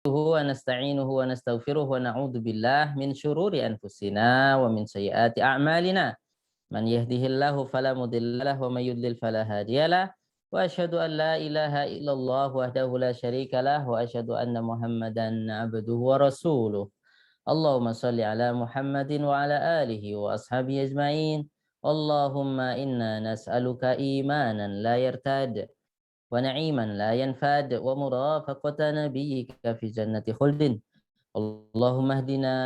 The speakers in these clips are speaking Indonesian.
ونستعينه ونستغفره ونعوذ بالله من شرور أنفسنا ومن سيئات أعمالنا من يهده الله فلا مضل له ومن يضلل فلا هادي له وأشهد أن لا إله إلا الله وحده لا شريك له وأشهد أن محمدا عبده ورسوله اللهم صل على محمد وعلى آله وأصحابه أجمعين اللهم إنا نسألك إيمانا لا يرتاد ونعيما لا ينفاد ومرافقة نبيك في جنة خلد اللهم اهدنا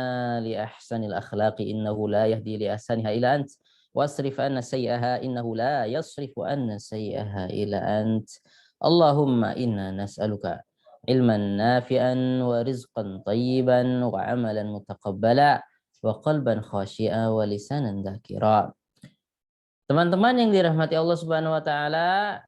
لأحسن الأخلاق إنه لا يهدي لأحسنها إلا أنت واصرف عنا سيئها إنه لا يصرف عنا سيئها إلا أنت اللهم إنا نسألك علما نافعا ورزقا طيبا وعملا متقبلا وقلبا خاشعا ولسانا ذاكرا. Teman-teman yang dirahmati Allah Subhanahu wa taala,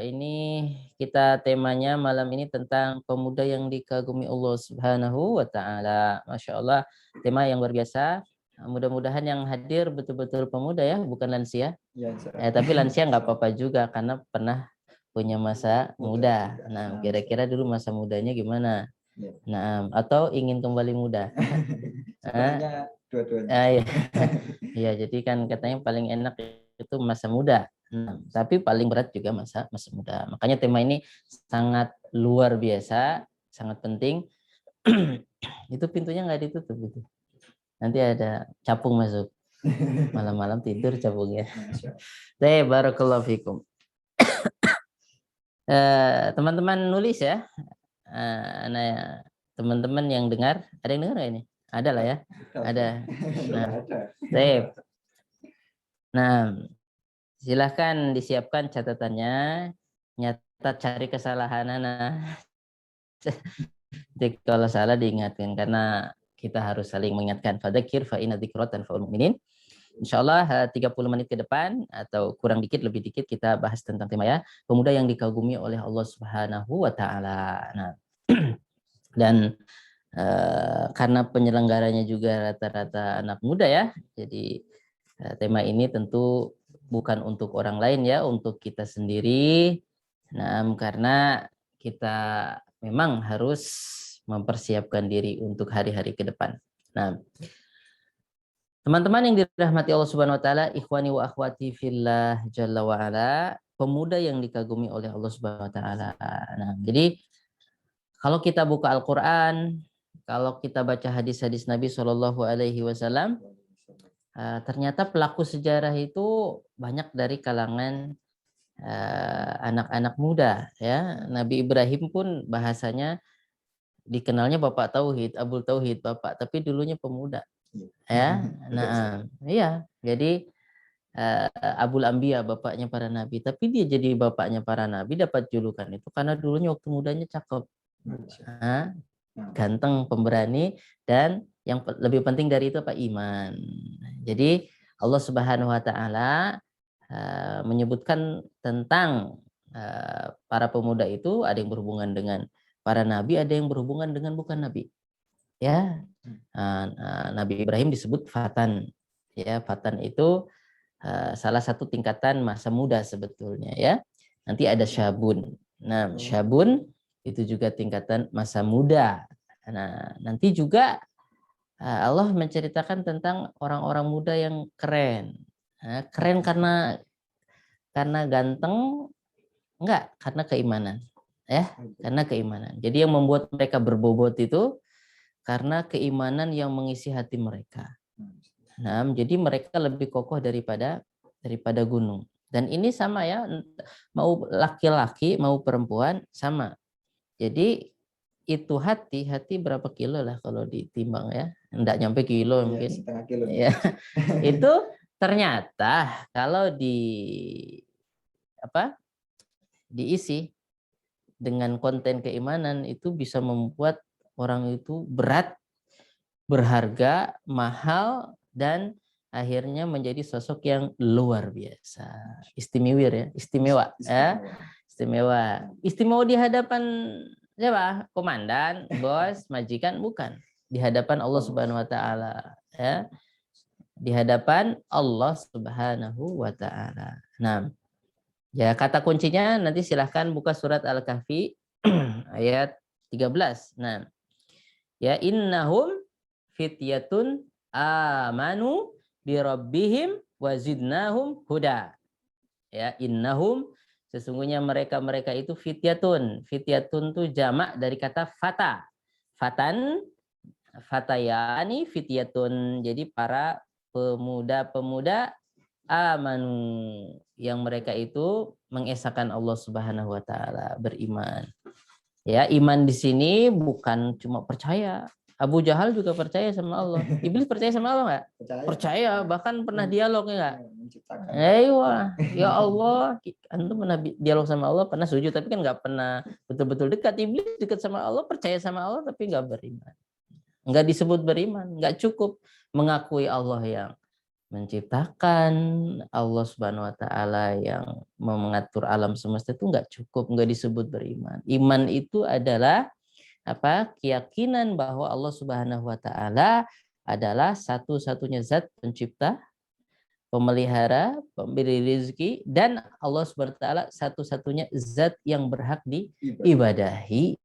ini kita temanya malam ini tentang pemuda yang dikagumi Allah Subhanahu wa taala. Masya Allah, tema yang luar biasa. Mudah-mudahan yang hadir betul-betul pemuda ya, bukan lansia. Ya, Tapi lansia nggak apa-apa juga karena pernah punya masa muda. Nah, kira-kira dulu masa mudanya gimana? Ya. Nah, atau ingin kembali muda? Sebenarnya dua-duanya. Iya. Iya, jadi kan katanya paling enak itu masa muda. Tapi paling berat juga masa muda. Makanya tema ini sangat luar biasa, sangat penting. Itu pintunya nggak ditutup gitu. Nanti ada capung masuk. Malam-malam tidur capungnya. Barakallahu fikum. Teman-teman nulis ya. Teman-teman yang dengar, ada yang dengar nggak ini? Ada lah ya. Ada. Nah, silahkan disiapkan catatannya. Nyata cari kesalahan anak. Jadi kalau salah diingatkan karena kita harus saling mengingatkan. Fadzakir fa inna dzikra tanfa'ul mu'minin. Insyaallah 30 menit ke depan atau kurang dikit lebih dikit kita bahas tentang tema ya, pemuda yang dikagumi oleh Allah Subhanahu wa taala. Nah, dan karena penyelenggaranya juga rata-rata anak muda ya. Jadi tema ini tentu bukan untuk orang lain ya, untuk kita sendiri. Nah, karena kita memang harus mempersiapkan diri untuk hari-hari ke depan. Nah, teman-teman yang dirahmati Allah Subhanahu wa taala, ikhwani wa akhwati fillah jalla wa ala, pemuda yang dikagumi oleh Allah Subhanahu wa taala. Nah, jadi kalau kita buka Al-Qur'an, kalau kita baca hadis-hadis Nabi Shallallahu alaihi wasallam, ternyata pelaku sejarah itu banyak dari kalangan anak-anak muda ya. Nabi Ibrahim pun bahasanya dikenalnya Bapak Tauhid, Abul Tauhid Bapak, tapi dulunya pemuda. Ya, nah, iya. Jadi Abul Anbiya bapaknya para nabi, tapi dia jadi bapaknya para nabi dapat julukan itu karena dulunya waktu mudanya cakep, ganteng, pemberani, dan yang lebih penting dari itu apa? Iman. Jadi Allah Subhanahu wa taala menyebutkan tentang para pemuda itu ada yang berhubungan dengan para nabi, ada yang berhubungan dengan bukan nabi. Ya, Nabi Ibrahim disebut fatan. Ya, fatan itu salah satu tingkatan masa muda sebetulnya ya. Nanti ada syabun. Nah, syabun itu juga tingkatan masa muda. Nah, nanti juga Allah menceritakan tentang orang-orang muda yang keren. Keren karena ganteng, enggak, karena keimanan. Ya, karena keimanan. Jadi yang membuat mereka berbobot itu karena keimanan yang mengisi hati mereka. Nah, jadi mereka lebih kokoh daripada gunung. Dan ini sama ya, mau laki-laki mau perempuan sama. Jadi itu hati berapa kilo lah kalau ditimbang ya, enggak nyampe kilo ya, mungkin. Setengah kilo. Ya. Itu ternyata kalau diisi dengan konten keimanan itu bisa membuat orang itu berat, berharga, mahal, dan akhirnya menjadi sosok yang luar biasa. Istimewa. Istimewa di hadapan siapa? Komandan, bos, majikan, bukan. Di hadapan Allah Subhanahu wa taala, ya. Di hadapan Allah Subhanahu wa taala. Nah, ya kata kuncinya nanti silahkan buka surat Al-Kahfi ayat 13. Nah, ya innahum fityatun amanu bi rabbihim wa zidnahum huda. Ya, innahum sesungguhnya mereka itu fityatun. Fityatun itu jamak dari kata fata. Fatan, fatayani fityatun. Jadi para pemuda-pemuda amanu yang mereka itu mengesahkan Allah Subhanahu wa taala, beriman. Ya, iman di sini bukan cuma percaya. Abu Jahal juga percaya sama Allah. Iblis percaya sama Allah nggak? Percaya, bahkan pernah dialog ya. Ya Allah, antum pernah dialog sama Allah, pernah sujud, tapi kan nggak pernah betul-betul dekat. Iblis dekat sama Allah, percaya sama Allah, tapi nggak beriman. Nggak disebut beriman, nggak cukup mengakui Allah yang menciptakan, Allah Subhanahu wa taala yang mengatur alam semesta, itu nggak cukup, nggak disebut beriman. Iman itu adalah apa? Keyakinan bahwa Allah Subhanahu wa taala adalah satu-satunya zat pencipta, pemelihara, pemberi rezeki, dan Allah Subhanahu wa taala satu-satunya zat yang berhak diibadahi.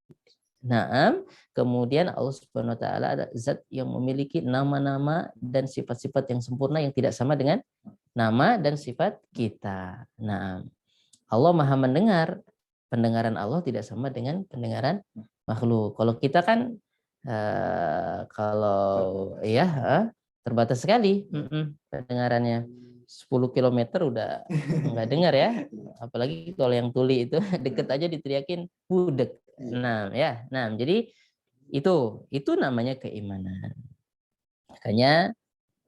Naam, kemudian Allah Subhanahu wa taala ada zat yang memiliki nama-nama dan sifat-sifat yang sempurna yang tidak sama dengan nama dan sifat kita. Naam. Allah Maha mendengar. Pendengaran Allah tidak sama dengan pendengaran makhluk. Kalau kita kan terbatas sekali pendengarannya. 10 km udah nggak dengar ya. Apalagi kalau yang tuli itu deket aja diteriakin budek. Nah, jadi itu namanya keimanan. Makanya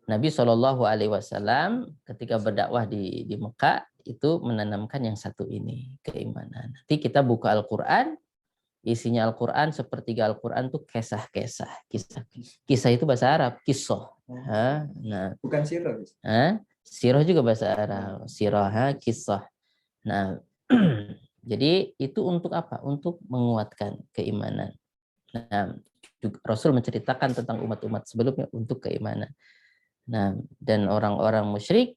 Nabi Shallallahu Alaihi Wasallam ketika berdakwah di Mekah itu menanamkan yang satu ini, keimanan. Nanti kita buka Al-Quran, isinya Al-Quran, sepertiga Al-Quran tuh kisah-kisah. Kisah itu bahasa Arab, kisah. Nah, bukan sirah. Sirah juga bahasa Arab, sirah, kisah. Nah, jadi itu untuk apa? Untuk menguatkan keimanan. Nah, Rasul menceritakan tentang umat-umat sebelumnya untuk keimanan. Nah, dan orang-orang musyrik,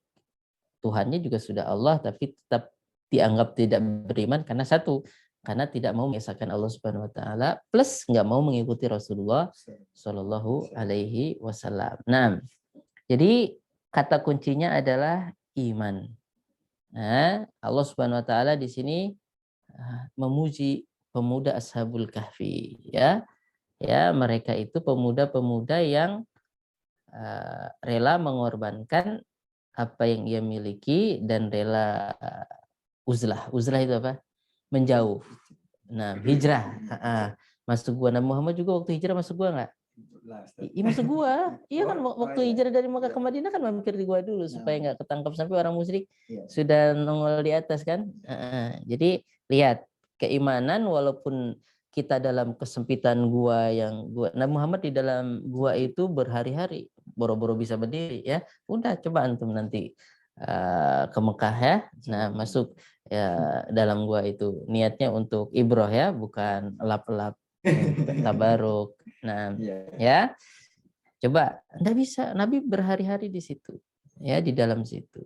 Tuhannya juga sudah Allah, tapi tetap dianggap tidak beriman karena satu, karena tidak mau mengesahkan Allah Subhanahu Wa Taala, plus nggak mau mengikuti Rasulullah Shallallahu Alaihi Wasallam. Nah, jadi kata kuncinya adalah iman. Nah, Allah Subhanahu Wa Taala di sini memuji pemuda Ashabul Kahfi, ya mereka itu pemuda-pemuda yang rela mengorbankan apa yang ia miliki dan rela uzlah itu apa? Menjauh. Nah, hijrah. Masuk gua. Nabi Muhammad juga waktu hijrah masuk gua nggak? Iya masuk gua. Iya kan waktu hijrah dari Mekah ke Madinah kan mampir di gua dulu supaya nggak ketangkap sampai orang musyrik sudah nongol di atas kan. Jadi lihat keimanan walaupun kita dalam kesempitan gua Nabi Muhammad di dalam gua itu berhari-hari boro-boro bisa berdiri ya. Udah coba antum nanti ke Mekah ya. Nah, masuk ya dalam gua itu niatnya untuk ibroh ya, bukan lap-lap tabaruk. Nah, ya. Coba enggak bisa. Nabi berhari-hari di situ. Ya, di dalam situ.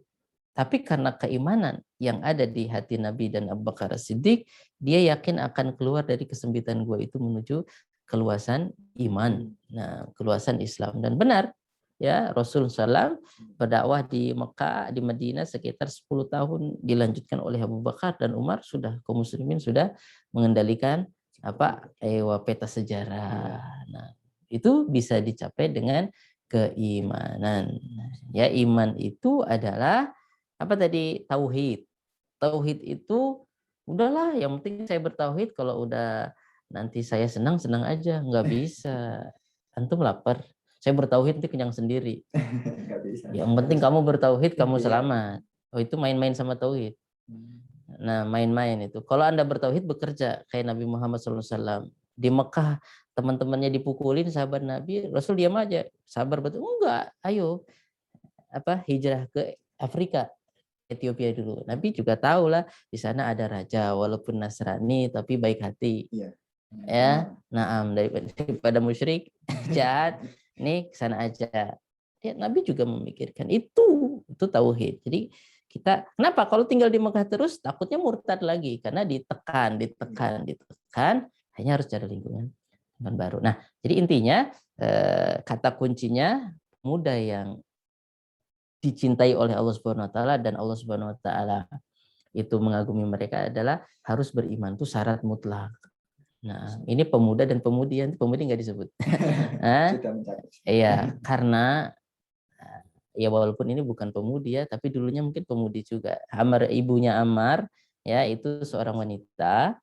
Tapi karena keimanan yang ada di hati Nabi dan Abu Bakar As-Siddiq, dia yakin akan keluar dari kesempitan gua itu menuju keluasan iman. Nah, keluasan Islam. Dan benar, ya Rasulullah SAW berdakwah di Mekah, di Madinah sekitar 10 tahun dilanjutkan oleh Abu Bakar dan Umar, sudah kaum muslimin sudah mengendalikan peta sejarah. Nah, itu bisa dicapai dengan keimanan. Ya, iman itu adalah apa tadi? Tauhid. Tauhid itu udahlah, yang penting saya bertauhid, kalau udah nanti saya senang aja, nggak bisa. Antum lapar, saya bertauhid nanti kenyang sendiri. Yang penting kamu bertauhid, kamu selamat. Oh, itu main-main sama tauhid. Nah, main-main itu. Kalau Anda bertauhid, bekerja kayak Nabi Muhammad SAW. Di Mekah teman-temannya dipukulin, sahabat Nabi, Rasul diam aja, sabar betul. Enggak, ayo hijrah ke Afrika, Ethiopia dulu. Nabi juga tahu lah di sana ada raja walaupun Nasrani tapi baik hati. Ya, naam, daripada musyrik jahat, nih kesana aja. Ya, Nabi juga memikirkan itu tauhid. Jadi kita kenapa kalau tinggal di Mekah terus takutnya murtad lagi karena ditekan Akhirnya harus cari lingkungan baru. Nah, jadi intinya kata kuncinya pemuda yang dicintai oleh Allah Subhanahu wa taala dan Allah Subhanahu wa taala itu mengagumi mereka adalah harus beriman, itu syarat mutlak. Nah, ini pemuda dan pemudi, pemudi nggak disebut. Iya, karena ya walaupun ini bukan pemudi ya, tapi dulunya mungkin pemudi juga. Ibunya Ammar ya itu seorang wanita,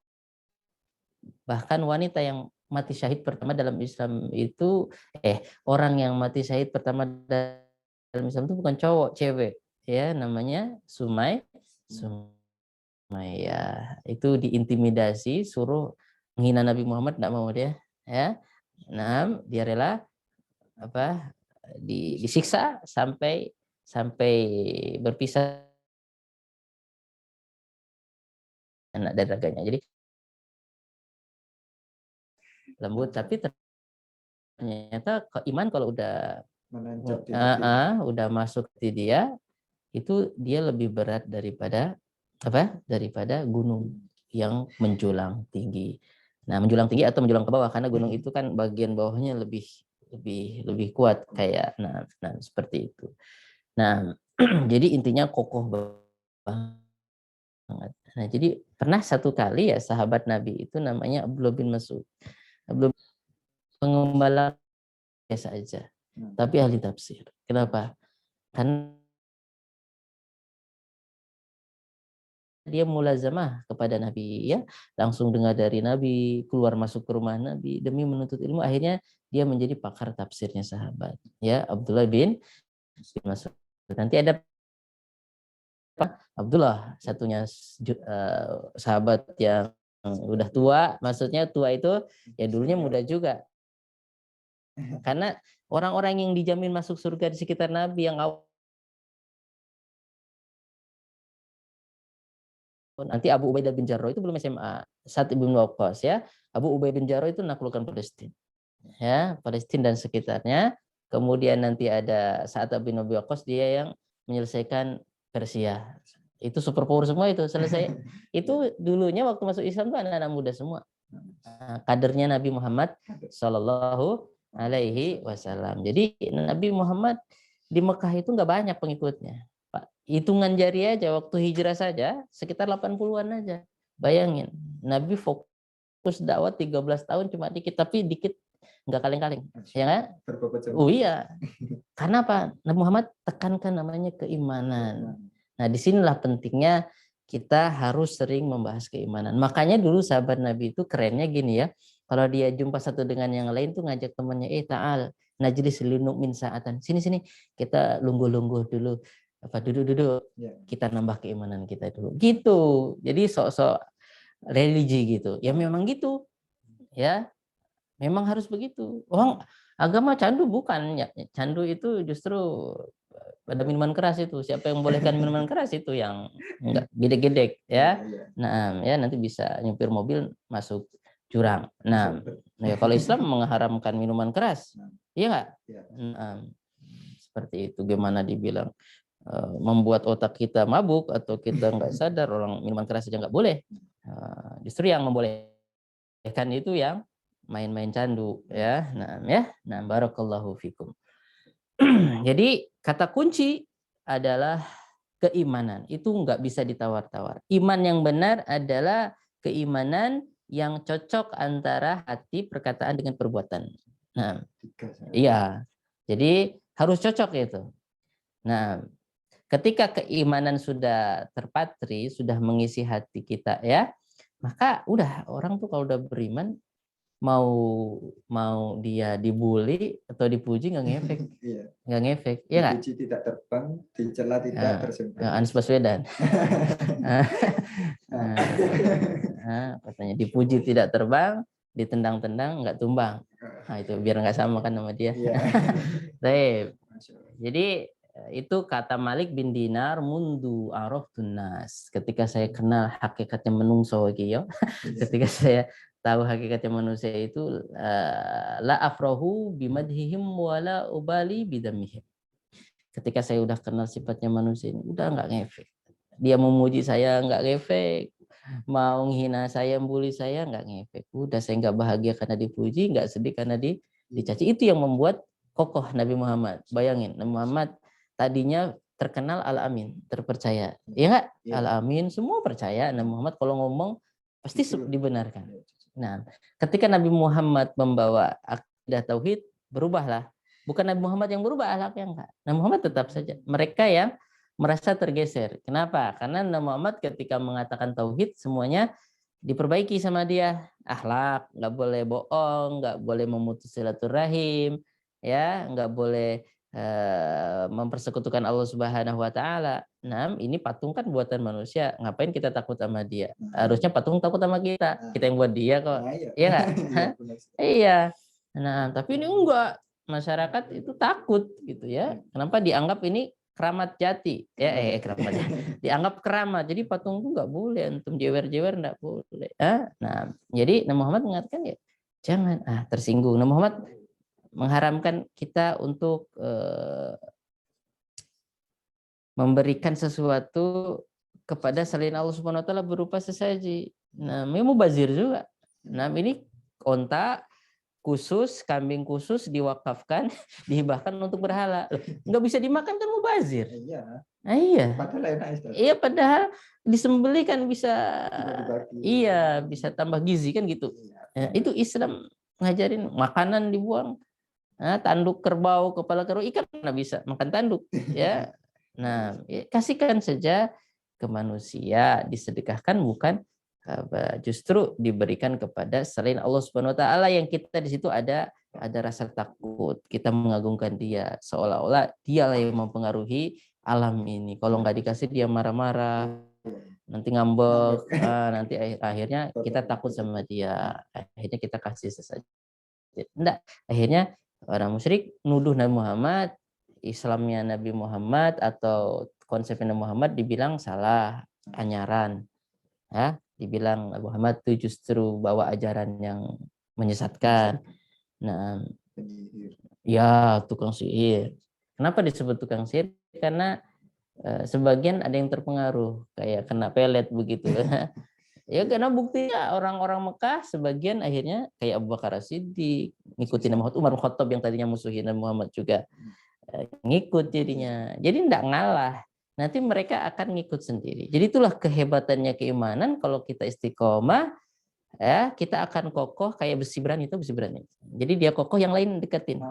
bahkan wanita yang mati syahid pertama dalam Islam itu orang yang mati syahid pertama dalam Islam itu bukan cowok, cewek ya, namanya Sumayyah. Itu diintimidasi, suruh menghina Nabi Muhammad, tidak mau dia ya. Nah, dia rela disiksa sampai berpisah anak dan raganya. Jadi lembut, tapi ternyata iman kalau udah masuk di dia, itu dia lebih berat daripada gunung yang menjulang tinggi. Nah, menjulang tinggi atau menjulang ke bawah, karena gunung itu kan bagian bawahnya lebih kuat kayak nah seperti itu. Nah, jadi intinya kokoh banget. Nah, jadi pernah satu kali ya sahabat Nabi itu namanya Abdullah bin Mas'ud. Abdullah pengembala biasa aja, tapi ahli tafsir. Kenapa? Karena dia mulazamah kepada Nabi ya, langsung dengar dari Nabi, keluar masuk ke rumah Nabi demi menuntut ilmu. Akhirnya dia menjadi pakar tafsirnya sahabat ya, Abdullah bin Mas'ud. Nanti ada Abdullah, satunya sahabat yang udah tua, maksudnya tua itu ya dulunya muda juga. Karena orang-orang yang dijamin masuk surga di sekitar Nabi yang nanti Abu Ubaidah bin Jarrah itu belum SMA, Sa'd bin Waqqas ya. Abu Ubaidah bin Jarrah itu naklukkan Palestina. Ya, Palestina dan sekitarnya. Kemudian nanti ada Sa'd bin Abi Waqqas, dia yang menyelesaikan Persia. Itu superpower semua itu selesai. Itu dulunya waktu masuk Islam tuh anak-anak muda semua. Kadernya Nabi Muhammad Shallallahu Alaihi Wasallam. Jadi Nabi Muhammad di Mekah itu nggak banyak pengikutnya. Hitungan jari aja waktu hijrah saja sekitar 80-an aja. Bayangin, Nabi fokus dakwah 13 tahun cuma dikit, tapi dikit nggak kaleng-kaleng. Ya kan? Oh iya. Karena apa? Nabi Muhammad tekankan namanya keimanan. Nah, disinilah pentingnya kita harus sering membahas keimanan. Makanya dulu sahabat Nabi itu kerennya gini ya. Kalau dia jumpa satu dengan yang lain tuh ngajak temannya, ta'al najlis linuk min sa'atan. Sini kita lungguh-lungguh dulu. Duduk kita nambah keimanan kita dulu gitu. Jadi sok-sok religi gitu ya, memang gitu ya, memang harus begitu. Orang agama candu bukan ya, candu itu justru pada minuman keras itu. Siapa yang bolehkan minuman keras itu yang enggak gedek-gedek ya. Nah ya, nanti bisa nyupir mobil masuk jurang. Nah ya, kalau Islam mengharamkan minuman keras, iya nggak? Nah, seperti itu. Gimana dibilang membuat otak kita mabuk atau kita nggak sadar, orang minuman keras saja nggak boleh. Justru yang membolehkan itu yang main-main candu ya. Nah barakallahu fikum. Jadi kata kunci adalah keimanan. Itu nggak bisa ditawar-tawar. Iman yang benar adalah keimanan yang cocok antara hati, perkataan dengan perbuatan. Nah, iya. Jadi harus cocok itu. Nah, ketika keimanan sudah terpatri, sudah mengisi hati kita ya, maka udah orang tuh kalau udah beriman, mau dia dibully atau dipuji nggak ngefek, nggak ngefek, ya nggak? Dipuji tidak terbang, dicela tidak tersimpan. Anies Baswedan, katanya dipuji tidak terbang, ditendang-tendang nggak tumbang. Nah itu biar nggak sama kan sama dia. Jadi itu kata Malik bin Dinar, mundu araftun nas. Ketika saya kenal hakikatnya menungso iki yo. Ketika saya tahu hakikatnya manusia itu, la afrahu bimadhihim wala ubali bidamihim. Ketika saya udah kenal sifatnya manusia ini, udah nggak ngefek. Dia memuji saya nggak ngefek. mau menghina saya, bully saya, nggak ngefek. Udah saya nggak bahagia karena dipuji, nggak sedih karena dicaci. Itu yang membuat kokoh Nabi Muhammad. Bayangin, Nabi Muhammad tadinya terkenal Al-Amin, terpercaya. Ya nggak? Al-Amin, semua percaya Nabi Muhammad kalau ngomong pasti dibenarkan. Nah, ketika Nabi Muhammad membawa akidah tauhid, berubahlah. Bukan Nabi Muhammad yang berubah akhlaknya, enggak. Nabi Muhammad tetap saja. Mereka yang merasa tergeser. Kenapa? Karena Nabi Muhammad ketika mengatakan tauhid, semuanya diperbaiki sama dia. Akhlak, nggak boleh bohong, nggak boleh memutus silaturahim, ya, nggak boleh mempersekutukan Allah Subhanahu wa taala. Nah, ini patung kan buatan manusia. Ngapain kita takut sama dia? Harusnya patung takut sama kita. Kita yang buat dia kok. Iya enggak? Iya. Nah, tapi ini enggak. Masyarakat itu takut gitu ya. Kenapa dianggap ini keramat jati? Ya, keramat jati. Dianggap keramat. Jadi patung itu enggak boleh, antum jewer-jewer enggak boleh. Nah, jadi Nabi Muhammad mengatakan ya, jangan tersinggung. Nabi Muhammad mengharamkan kita untuk memberikan sesuatu kepada selain Allah Subhanahu wa taala berupa sesaji. Nah, ini mubazir juga. Nah, ini onta khusus, kambing khusus diwakafkan, dihibahkan untuk berhala. Nggak bisa dimakan kan mubazir. Iya. Iya, padahal disembelih kan bisa bisa tambah gizi kan gitu. Ya, itu Islam ngajarin makanan dibuang. Tanduk kerbau, kepala kerbau, ikan nggak bisa makan tanduk, ya. Nah, kasihkan saja ke manusia, disedekahkan, bukan justru diberikan kepada selain Allah Subhanahu wa taala, yang kita di situ ada rasa takut. Kita mengagungkan dia, seolah-olah dialah yang mempengaruhi alam ini. Kalau nggak dikasih dia marah-marah, nanti ngambek, nanti akhirnya kita takut sama dia. Akhirnya kita kasih sesaji. Enggak, akhirnya orang musyrik nuduh Nabi Muhammad, Islamnya Nabi Muhammad atau konsep Nabi Muhammad dibilang salah, anyaran. Ya, dibilang Nabi Muhammad itu justru bawa ajaran yang menyesatkan. Nah, ya tukang sihir. Kenapa disebut tukang sihir? Karena sebagian ada yang terpengaruh, kayak kena pelet begitu. Ya karena buktinya orang-orang Mekah sebagian akhirnya kayak Abu Bakar As-Siddiq ngikutin Nabi Muhammad, Umar bin Khattab yang tadinya musuhin Nabi Muhammad juga ngikut jadinya. Jadi enggak ngalah. Nanti mereka akan ngikut sendiri. Jadi itulah kehebatannya keimanan. Kalau kita istiqomah, ya kita akan kokoh kayak besi berani itu besi berani. Jadi dia kokoh, yang lain deketin.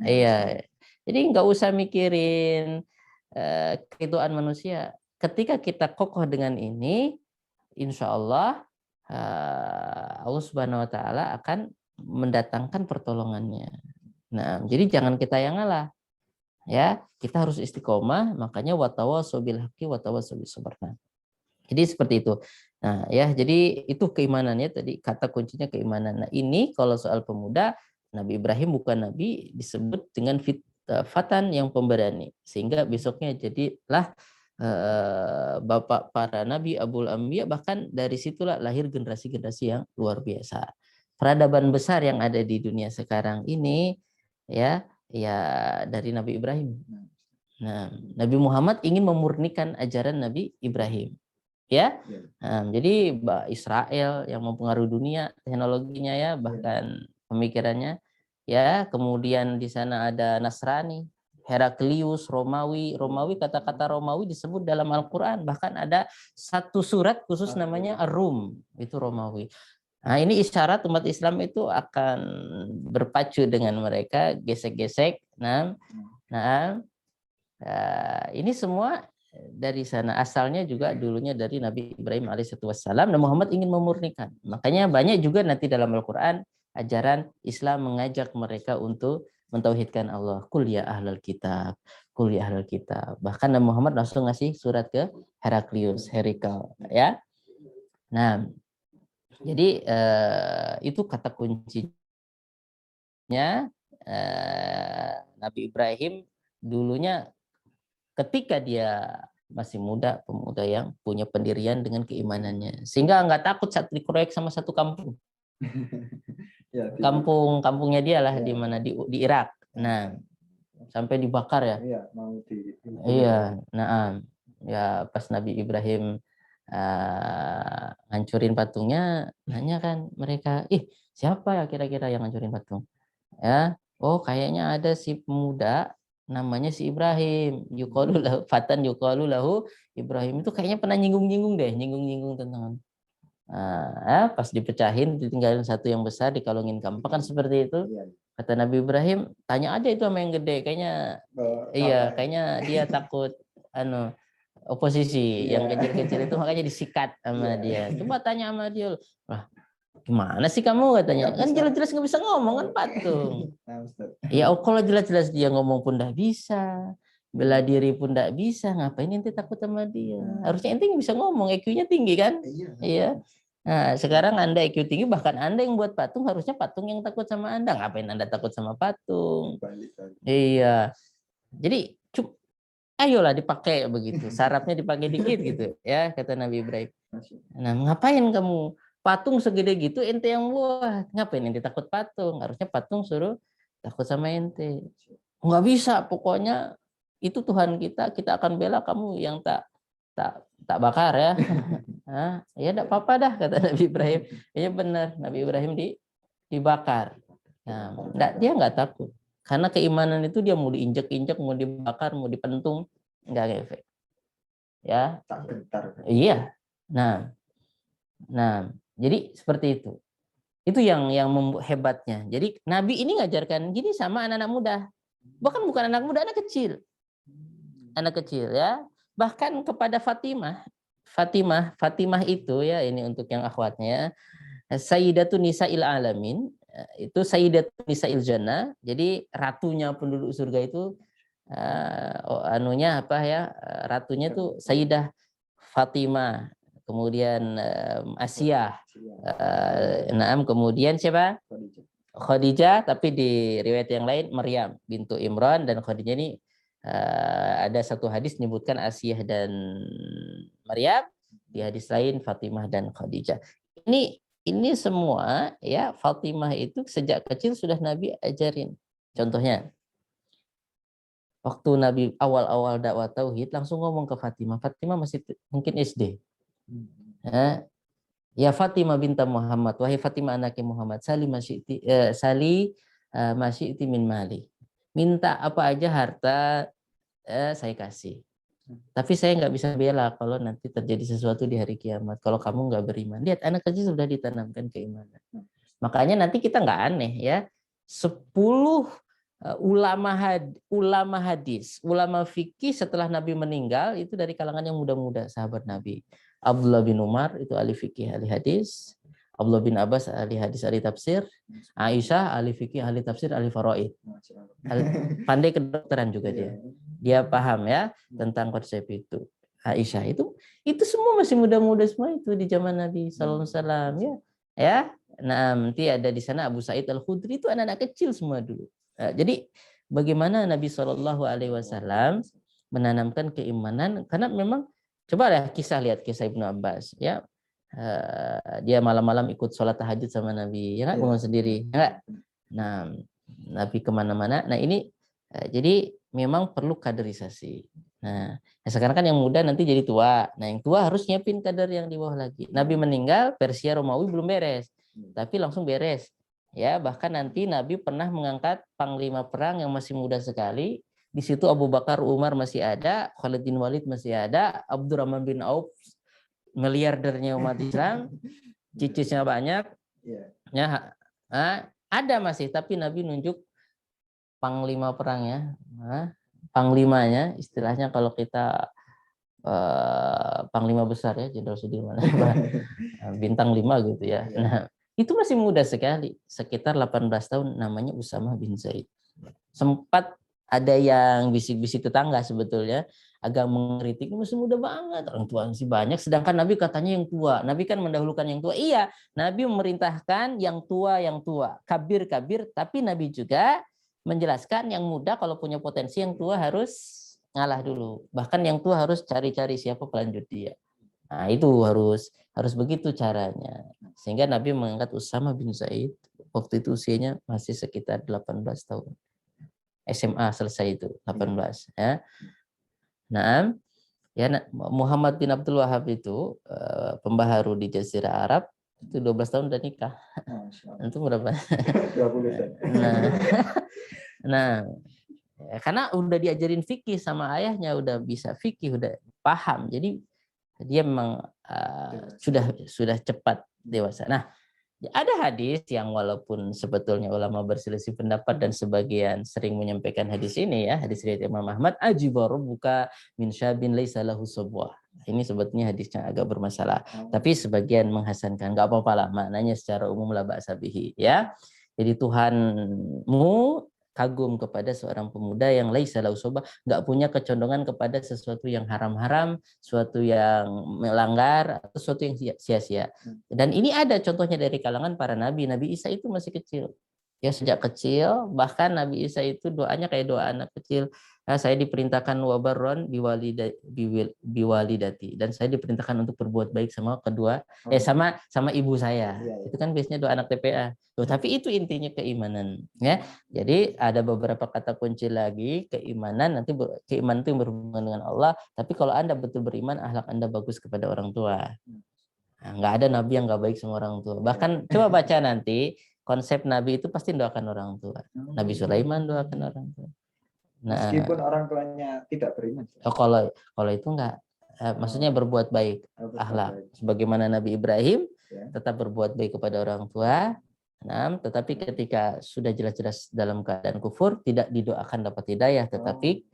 Iya. Jadi nggak usah mikirin kehidupan manusia. Ketika kita kokoh dengan ini, insya Allah Allah Subhanahu wa taala akan mendatangkan pertolongannya. Nah, jadi jangan kita yang ngalah. Ya, kita harus istiqomah, makanya watawasau bil haqqi watawasau bis sabr. Jadi seperti itu. Nah, ya, jadi itu keimanannya tadi, kata kuncinya keimanan. Nah, ini kalau soal pemuda, Nabi Ibrahim bukan nabi, disebut dengan fatan yang pemberani, sehingga besoknya jadilah bapak para nabi, Abul Anbiya. Bahkan dari situlah lahir generasi-generasi yang luar biasa. Peradaban besar yang ada di dunia sekarang ini ya dari Nabi Ibrahim. Nah, Nabi Muhammad ingin memurnikan ajaran Nabi Ibrahim. Ya. Nah, jadi Israel yang mempengaruhi dunia teknologinya, ya, bahkan pemikirannya, ya. Kemudian di sana ada Nasrani, Heraklius, Romawi, kata-kata Romawi disebut dalam Al-Quran. Bahkan ada satu surat khusus namanya Ar-Rum, itu Romawi. Nah, ini isyarat umat Islam itu akan berpacu dengan mereka, gesek-gesek. Nah, ini semua dari sana. Asalnya juga dulunya dari Nabi Ibrahim alaihissalam. Dan Muhammad ingin memurnikan. Makanya banyak juga nanti dalam Al-Quran ajaran Islam mengajak mereka untuk mentauhidkan Allah. Qul ya ahlal kitab, qul ya ahlal kitab. Bahkan Nabi Muhammad langsung ngasih surat ke Heraklius, Herikal, ya. Nah, jadi itu kata kuncinya. Nabi Ibrahim dulunya ketika dia masih muda, pemuda yang punya pendirian dengan keimanannya, sehingga nggak takut saat dikeroyok sama satu kampung. Kampungnya dia lah, di mana di Irak. Nah, sampai dibakar ya. Iya, nah, ya pas Nabi Ibrahim ngancurin patungnya, nanya kan mereka, siapa ya kira-kira yang ngancurin patung? Ya, oh kayaknya ada si pemuda namanya si Ibrahim, yuqalu lahu fatan yuqalu lahu Ibrahim, itu kayaknya pernah nyinggung-nyinggung tentang pas dipecahin ditinggalin satu yang besar dikalungin kampak kan seperti itu. Kata Nabi Ibrahim, tanya aja itu sama yang gede, kayaknya kayaknya dia takut oposisi. Yang kecil-kecil itu makanya disikat sama dia. Coba tanya sama dia. Wah, gimana sih kamu, katanya? Kan jelas-jelas nggak bisa ngomong kan patung. Ya kalau jelas-jelas dia ngomong pun nggak bisa, bela diri pun nggak bisa, ngapain ente takut sama dia? Harusnya ente bisa ngomong, IQ-nya tinggi kan? Iya. Nah, sekarang Anda IQ tinggi, bahkan Anda yang buat patung, harusnya patung yang takut sama Anda. Ngapain Anda takut sama patung? Iya. Jadi, ayolah dipakai begitu. Sarapnya dipakai dikit gitu. Ya, kata Nabi Ibrahim. Nah, ngapain kamu? Patung segede gitu, ente yang buat. Ngapain ente takut patung? Harusnya patung suruh takut sama ente. Nggak bisa, pokoknya itu Tuhan kita akan bela kamu yang tak bakar ya. Ya enggak apa-apa dah, kata Nabi Ibrahim. Iya benar, Nabi Ibrahim dibakar. Nah, dia enggak takut. Karena keimanan itu dia mau diinjek-injek, mau dibakar, mau dipentung, enggak efek. Ya. Tak gentar. Iya. Nah, jadi seperti itu. Itu yang hebatnya. Jadi Nabi ini ngajarkan gini sama anak-anak muda. Bahkan bukan anak muda, anak kecil. Anak kecil ya. Bahkan kepada Fatimah itu ya, ini untuk yang akhwatnya, Sayyidatun Nisa'il Alamin, itu Sayyidatun Nisa'il Jannah, jadi ratunya penduduk surga itu ratunya tuh Sayyidah Fatimah, kemudian Asiyah, kemudian siapa? Khadijah, tapi di riwayat yang lain Maryam bintu Imran, dan Khadijah ini ada satu hadis menyebutkan Asiyah dan Maryam, di hadis lain Fatimah dan Khadijah. Ini semua ya, Fatimah itu sejak kecil sudah Nabi ajarin. Contohnya, waktu Nabi awal-awal dakwah tauhid langsung ngomong ke Fatimah. Fatimah masih mungkin SD. Ya Fatimah binta Muhammad, wahai Fatimah anaknya Muhammad, sali masyiti min mali. Minta apa aja harta saya kasih. Tapi saya nggak bisa bela kalau nanti terjadi sesuatu di hari kiamat. Kalau kamu nggak beriman. Lihat, anak kecil sudah ditanamkan keimanan. Makanya nanti kita nggak aneh ya. 10 ulama hadis, ulama fikih setelah Nabi meninggal itu dari kalangan yang muda-muda, sahabat Nabi. Abdullah bin Umar itu ahli fikih, ahli hadis. Abdullah bin Abbas ahli hadis, ahli tafsir. Aisyah ahli fikih, ahli tafsir, ahli faraid. Pandai kedokteran juga dia. Dia paham ya tentang konsep itu. Aisyah itu semua masih muda-muda semua itu di zaman Nabi sallallahu alaihi wasallam ya. Ya. Nah, nanti ada di sana Abu Sa'id Al-Khudri, itu anak-anak kecil semua dulu. Jadi bagaimana Nabi Shallallahu alaihi wasallam menanamkan keimanan, karena memang coba lihat kisah Ibnu Abbas ya. Dia malam-malam ikut sholat tahajud sama Nabi, ya kan, bangun sendiri, ya. Nah, Nabi kemana-mana. Nah ini jadi memang perlu kaderisasi. Nah, sekarang kan yang muda nanti jadi tua. Nah, yang tua harus nyiapin kader yang di bawah lagi. Nabi meninggal, Persia Romawi belum beres, tapi langsung beres. Ya, bahkan nanti Nabi pernah mengangkat panglima perang yang masih muda sekali. Di situ Abu Bakar, Umar masih ada, Khalid bin Walid masih ada, Abdurrahman bin Auf, miliardernya umat Islam, cicisnya banyak. Ya, ada masih, tapi Nabi nunjuk panglima perangnya, panglimanya, istilahnya kalau kita panglima besar ya, Jenderal Sudirman, bintang 5 gitu ya. Nah, itu masih muda sekali, sekitar 18 tahun, namanya Usamah bin Zaid. Sempat ada yang bisik-bisik tetangga sebetulnya, agak mengkritik, masih muda banget, orang tua masih banyak, sedangkan Nabi katanya yang tua. Nabi kan mendahulukan yang tua. Iya, Nabi memerintahkan yang tua, kabir, tapi Nabi juga menjelaskan yang muda kalau punya potensi, yang tua harus ngalah dulu. Bahkan yang tua harus cari-cari siapa pelanjut dia. Nah, itu harus begitu caranya. Sehingga Nabi mengangkat Usamah bin Zaid, waktu itu usianya masih sekitar 18 tahun. SMA selesai itu, 18 ya. Nah, Ya, Muhammad bin Abdul Wahab itu pembaharu di Jazirah Arab itu 12 tahun udah nikah. Itu berapa? 20 tahun. Nah, karena udah diajarin fikih sama ayahnya, udah bisa fikih, udah paham. Jadi dia memang sudah cepat dewasa. Nah, ada hadis yang walaupun sebetulnya ulama berselisih pendapat dan sebagian sering menyampaikan hadis ini ya, hadis riwayat Imam Ahmad, ajibaru buka min syabin laisa lahu sabwah. Ini sebetulnya hadisnya agak bermasalah, tapi sebagian menghasankan, enggak apa-apa lah, maknanya secara umum la ba'sa bihi ya. Jadi Tuhanmu kagum kepada seorang pemuda yang laisa lahu sabwah, enggak punya kecondongan kepada sesuatu yang haram-haram, sesuatu yang melanggar, atau sesuatu yang sia-sia. Dan ini ada contohnya dari kalangan para nabi. Nabi Isa itu masih kecil. Ya, sejak kecil, bahkan Nabi Isa itu doanya kayak doa anak kecil. Nah, saya diperintahkan wabarron biwalidati, dan saya diperintahkan untuk berbuat baik sama sama ibu saya. Itu kan biasanya doa anak TPA. Loh, tapi itu intinya keimanan ya. Jadi ada beberapa kata kunci lagi keimanan. Nanti keimanan itu yang berhubungan dengan Allah. Tapi kalau Anda betul beriman, akhlak Anda bagus kepada orang tua. Nah, nggak ada nabi yang nggak baik sama orang tua. Bahkan coba baca nanti konsep nabi itu pasti doakan orang tua. Nabi Sulaiman doakan orang tua. Nah, meskipun orang tuanya tidak beriman. Oh, kalau itu nggak, maksudnya berbuat baik, akhlak. Sebagaimana Nabi Ibrahim tetap berbuat baik kepada orang tua. Nah, tetapi ketika sudah jelas-jelas dalam keadaan kufur, tidak didoakan dapat hidayah, tetapi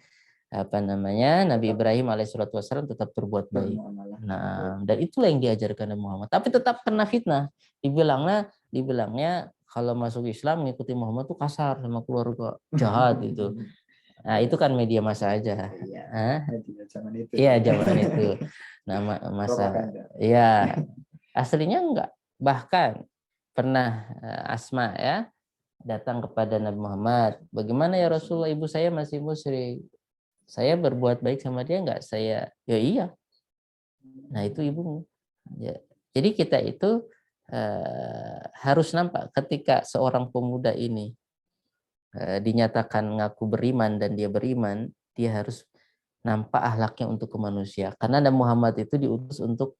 Nabi Ibrahim alaihissalam tetap berbuat baik. Nah, dan itulah yang diajarkan Nabi Muhammad. Tapi tetap kena fitnah. Dibilangnya kalau masuk Islam mengikuti Muhammad tuh kasar sama keluarga, jahat gitu. Nah, itu kan media massa aja. Zaman itu. Iya, zaman itu. Nah, masa. Iya. Aslinya enggak. Bahkan pernah Asma ya datang kepada Nabi Muhammad. Bagaimana ya Rasulullah, ibu saya masih musyrik. Saya berbuat baik sama dia enggak? Saya, ya iya. Nah, itu ibumu. Ya. Jadi kita itu harus nampak ketika seorang pemuda ini dinyatakan ngaku beriman dan dia beriman, dia harus nampak akhlaknya untuk ke manusia. Karena Nabi Muhammad itu diutus untuk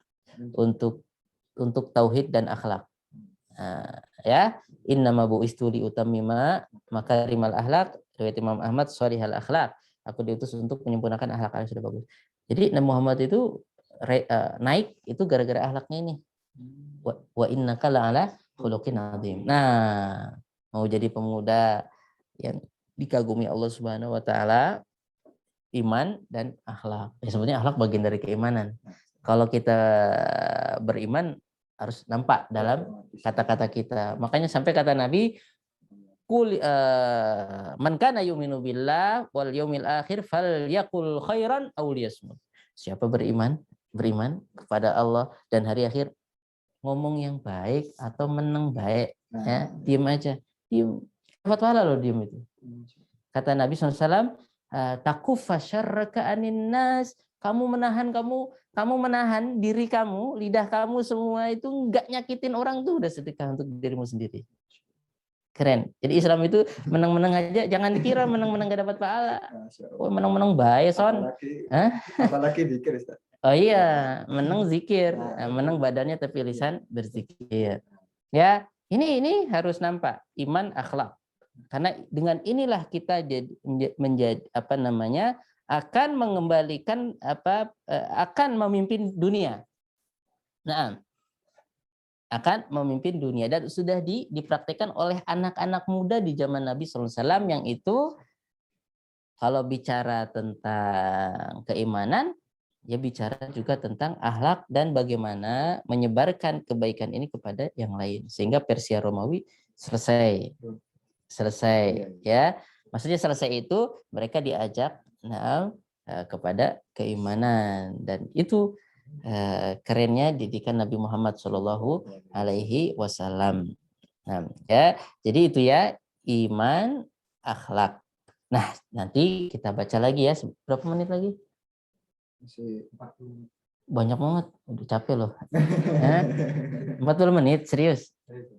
tauhid dan akhlak. Ya, innama bu'istu liutammima makarimal akhlak, riwayat Imam Ahmad sharihal akhlak. Aku diutus untuk menyempurnakan akhlak yang sudah bagus. Jadi Nabi Muhammad itu naik itu gara-gara akhlaknya ini. Wa innaka la'ala khuluqin adzim. Nah, mau jadi pemuda yang dikagumi Allah Subhanahu wa taala, iman dan akhlak. Ya, sebenarnya akhlak bagian dari keimanan. Kalau kita beriman harus nampak dalam kata-kata kita. Makanya sampai kata Nabi, man kana yu'minu billah wal yaumil akhir falyaqul khairan aw liyasmut. Siapa beriman kepada Allah dan hari akhir, ngomong yang baik atau meneng baik. Ya, diam aja. Diam. Dapat pahala loh diam itu. Kata Nabi SAW, takuffa syarraka anin nas, kamu menahan diri kamu, lidah kamu semua itu enggak nyakitin orang tuh udah sedekah untuk dirimu sendiri. Keren. Jadi Islam itu menang-menang aja, jangan dikira menang-menang gak dapat pahala. Oh, menang-menang baik, son. Apalagi zikir, Ustaz. Oh iya, menang zikir, menang badannya tapi lisan berzikir. Ya, ini harus nampak iman akhlak. Karena dengan inilah kita menjadi akan mengembalikan akan memimpin dunia. Nah, akan memimpin dunia dan sudah dipraktikkan oleh anak-anak muda di zaman Nabi SAW, yang itu kalau bicara tentang keimanan, ya bicara juga tentang akhlak dan bagaimana menyebarkan kebaikan ini kepada yang lain, sehingga Persia Romawi selesai ya. Maksudnya selesai itu mereka diajak kepada keimanan, dan itu kerennya didikan Nabi Muhammad Shallallahu Alaihi Wasallam. Nah, ya, jadi itu ya iman, akhlak. Nah, nanti kita baca lagi ya. Berapa menit lagi? Masih 40 menit. Banyak banget, udah capek loh. 40 menit, serius?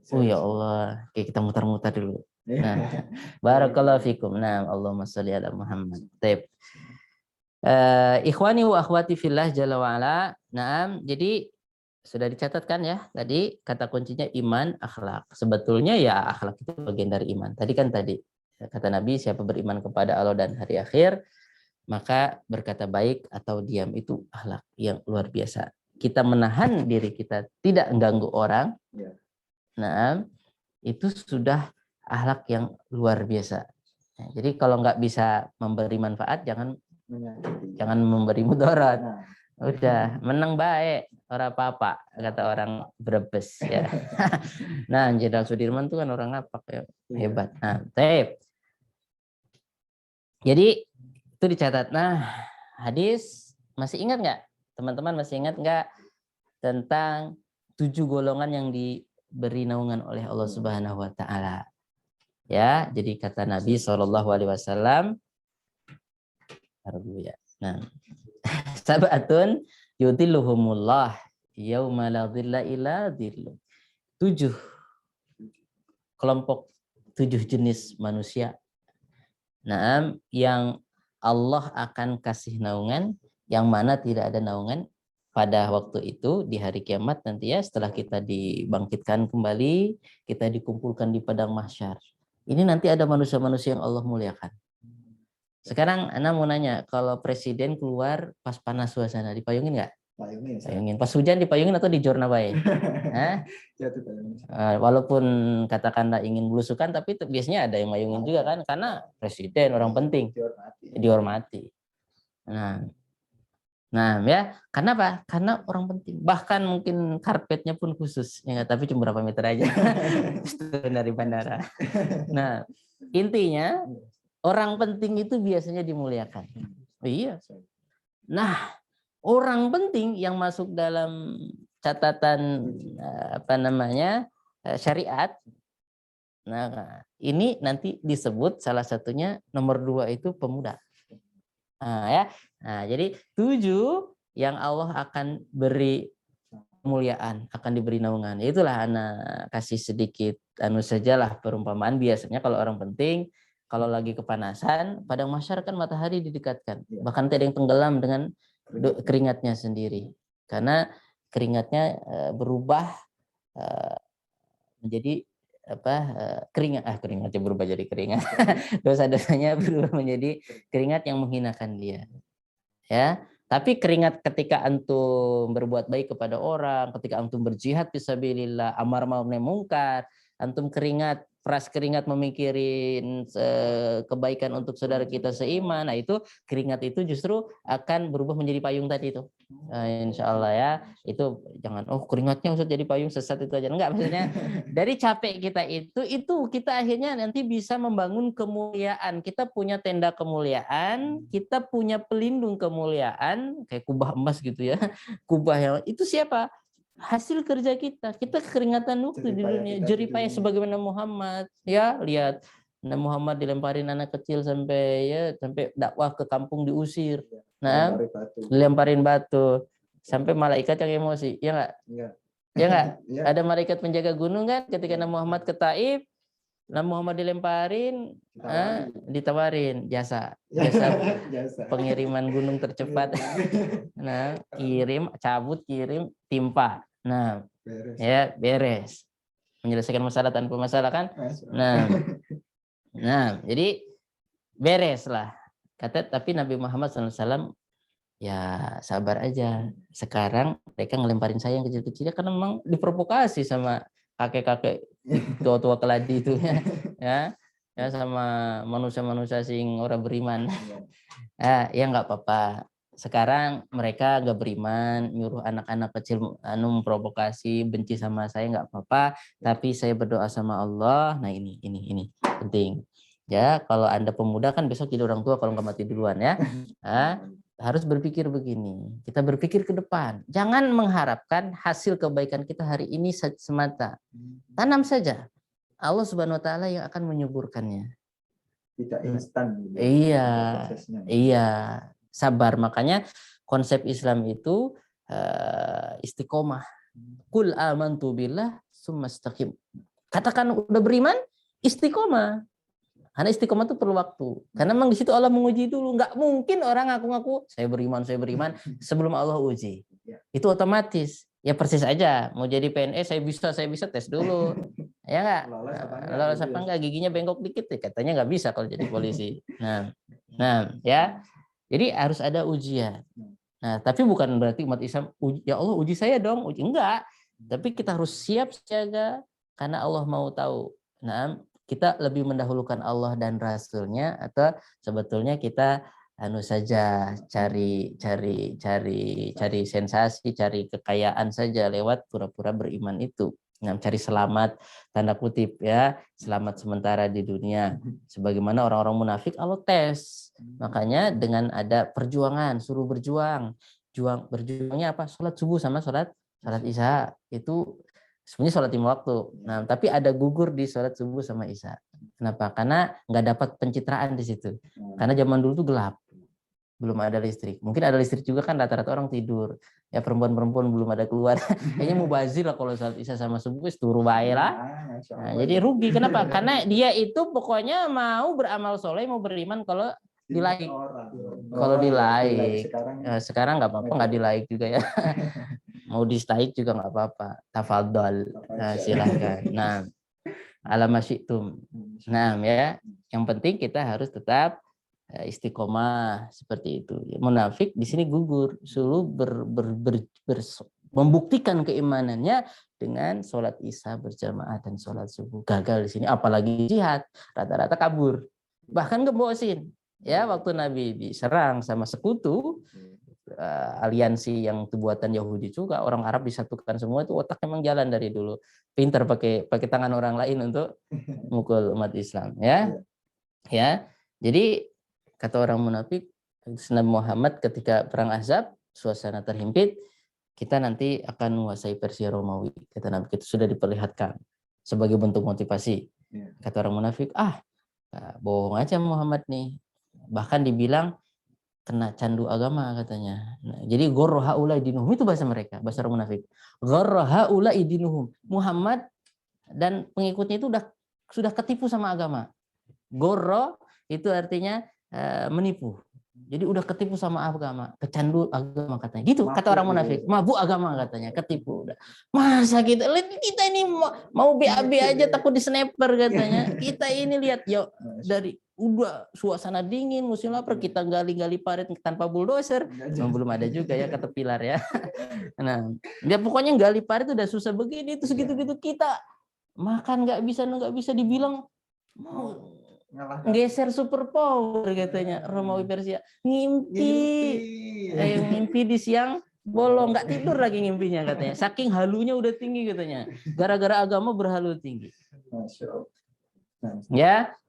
Oh ya Allah, oke, kita mutar-mutar dulu. Nah, barakallahu fikum. Nah, Allahumma sholli ala Muhammad. Baik. Ikhwani wa akhwati fillah jalla wa ala. Naam, jadi sudah dicatatkan ya tadi kata kuncinya iman, akhlak. Sebetulnya ya akhlak itu bagian dari iman. Tadi kata Nabi, siapa beriman kepada Allah dan hari akhir, maka berkata baik atau diam itu akhlak yang luar biasa. Kita menahan diri kita tidak mengganggu orang. Ya. Nah, itu sudah akhlak yang luar biasa. Nah, jadi kalau nggak bisa memberi manfaat, jangan memberi mudarat. Nah. Udah menang baik orang apa kata orang Brebes ya. Nah, Jenderal Sudirman tuh kan orang apa ya, hebat. Nah, jadi itu dicatat. Nah, hadis masih ingat nggak? Teman-teman masih ingat nggak tentang 7 golongan yang diberi naungan oleh Allah Subhanahu wa taala? Ya, jadi kata Nabi SAW, ya. Nah, sabatun yudhilluhumullah yauma la dhilla illa dhilluh. 7 kelompok, 7 jenis manusia. Nah, yang Allah akan kasih naungan, yang mana tidak ada naungan pada waktu itu di hari kiamat nanti ya, setelah kita dibangkitkan kembali, kita dikumpulkan di padang mahsyar. Ini nanti ada manusia-manusia yang Allah muliakan. Sekarang Ana mau nanya, kalau presiden keluar pas panas suasana, dipayungin nggak? Payungin. Pas hujan dipayungin atau di jorna bae? Walaupun katakanlah ingin belusukan, tapi biasanya ada yang mayungin juga kan, karena presiden orang penting dihormati. Nah ya, kenapa? Karena orang penting. Bahkan mungkin karpetnya pun khusus, ya, tapi cuma berapa meter aja dari bandara. Nah, intinya orang penting itu biasanya dimuliakan. Iya. Nah, orang penting yang masuk dalam catatan syariat. Nah, ini nanti disebut salah satunya nomor 2 itu pemuda. Nah, jadi 7 yang Allah akan beri kemuliaan, akan diberi naungan. Itulah anak kasih sedikit sajalah perumpamaan. Biasanya kalau orang penting, kalau lagi kepanasan, padang mahsyar kan matahari didekatkan. Bahkan ada yang tenggelam dengan keringatnya sendiri. Karena keringatnya berubah menjadi keringatnya berubah jadi keringat. Dosa-dosanya berubah menjadi keringat yang menghinakan dia. Ya, tapi keringat ketika antum berbuat baik kepada orang, ketika antum berjihad fisabilillah, amar ma'ruf nahi munkar, antum peras keringat memikirin kebaikan untuk saudara kita seiman, nah itu keringat itu justru akan berubah menjadi payung tadi itu. Insya Allah ya, itu jangan keringatnya Ustaz jadi payung sesat itu aja, enggak, maksudnya dari capek kita itu kita akhirnya nanti bisa membangun kemuliaan. Kita punya tenda kemuliaan, kita punya pelindung kemuliaan kayak kubah emas gitu ya. Kubah yang itu siapa? Hasil kerja kita keringatan waktu di dunia, jeripaya sebagaimana Muhammad ya. Lihat Nabi Muhammad dilemparin anak kecil sampai dakwah ke kampung diusir, nah dilemparin batu sampai malaikat yang emosi, ya enggak? Ya enggak? Ada malaikat penjaga gunung kan ketika Nabi Muhammad ke Taif, Nabi Muhammad dilemparin, ditawarin jasa pengiriman gunung tercepat. Nah, cabut, kirim, timpa. Nah, beres. Menyelesaikan masalah tanpa masalah kan? Nah, jadi beres lah. Tapi Nabi Muhammad SAW ya sabar aja. Sekarang mereka ngelemparin saya yang kecil-kecilnya karena memang diprovokasi sama kakek-kakek tua-tua keladi itu ya sama manusia-manusia sing orang beriman. Ya nggak apa-apa. Sekarang mereka gak beriman, nyuruh anak-anak kecil memprovokasi, benci sama saya, nggak apa-apa. Tapi saya berdoa sama Allah. Nah ini penting. Ya, kalau Anda pemuda kan besok jadi orang tua kalau nggak mati duluan ya. Harus berpikir begini. Kita berpikir ke depan. Jangan mengharapkan hasil kebaikan kita hari ini semata. Tanam saja. Allah Subhanahu wa taala yang akan menyuburkannya. Tidak instan. Iya. Sabar. Makanya konsep Islam itu istiqomah. Qul amantu billah tsumma istaqim. Katakan udah beriman, istiqomah. Karena istiqomah itu perlu waktu. Karena memang di situ Allah menguji dulu. Nggak mungkin orang ngaku-ngaku saya beriman sebelum Allah uji. Itu otomatis. Ya persis aja. Mau jadi PNS saya bisa tes dulu. Ya nggak? Lolos apa enggak? Giginya bengkok dikit ya. Katanya nggak bisa kalau jadi polisi. Nah, ya. Jadi harus ada ujian. Nah, tapi bukan berarti umat Islam ya Allah uji saya dong. Enggak. Tapi kita harus siap siaga karena Allah mau tahu. Nah, kita lebih mendahulukan Allah dan Rasulnya atau sebetulnya kita saja cari sensasi, cari kekayaan saja lewat pura-pura beriman itu. Nah, cari selamat tanda kutip ya, selamat sementara di dunia. Sebagaimana orang-orang munafik Allah tes. Makanya dengan ada perjuangan, suruh berjuang. Berjuangnya apa? Sholat subuh sama sholat isya. Itu sebenarnya sholat 5 waktu. Nah, tapi ada gugur di sholat subuh sama isya. Kenapa? Karena nggak dapat pencitraan di situ. Karena zaman dulu tuh gelap, belum ada listrik. Mungkin ada listrik juga kan rata-rata orang tidur. Ya perempuan-perempuan belum ada keluar. Kayaknya mubazir lah kalau sholat isya sama subuh turu bae lah. Nah, jadi rugi. Kenapa? Karena dia itu pokoknya mau beramal soleh, mau beriman kalau di like. Kalau di like. Sekarang nggak apa-apa, nggak di like juga ya. Mau dislike juga nggak apa-apa. Tafadhol. Nah, silahkan. Nah, ala masyitum. Nah, ya. Yang penting kita harus tetap istiqomah seperti itu. Munafik di sini gugur, suruh membuktikan keimanannya dengan sholat isya berjamaah dan sholat subuh. Gagal di sini, apalagi jihad, rata-rata kabur, bahkan gebosin. Ya, waktu Nabi diserang sama sekutu, aliansi yang buatan Yahudi juga, orang Arab disatukan semua, itu otak memang jalan dari dulu, pintar pakai tangan orang lain untuk mukul umat Islam, ya. Jadi kata orang munafik, Nabi Muhammad ketika perang Ahzab, suasana terhimpit, kita nanti akan menguasai Persia Romawi. Kata Nabi, itu sudah diperlihatkan sebagai bentuk motivasi. Kata orang munafik, bohong aja Muhammad nih. Bahkan dibilang kena candu agama katanya. Nah, jadi ghurra haula dinuhum, itu bahasa mereka, bahasa orang munafik. Ghurra haula dinuhum. Muhammad dan pengikutnya itu sudah ketipu sama agama. Ghurra itu artinya menipu. Jadi udah ketipu sama agama, kecandu agama katanya. Gitu kata orang munafik. Mabuk agama katanya, ketipu udah. Masa kita ini mau BAB aja takut di sniper katanya. Kita ini lihat yuk dari udah suasana dingin, musim lapar, kita gali-gali parit tanpa bulldozer. Belum ada juga ya kata pilar ya. Nah, dia pokoknya gali parit udah susah begini, itu segitu-gitu kita makan nggak bisa dibilang mau geser super power katanya Romawi Persia. Ngimpi di siang bolong, nggak tidur lagi ngimpinya katanya, saking halunya udah tinggi katanya, gara-gara agama berhalu tinggi. Ya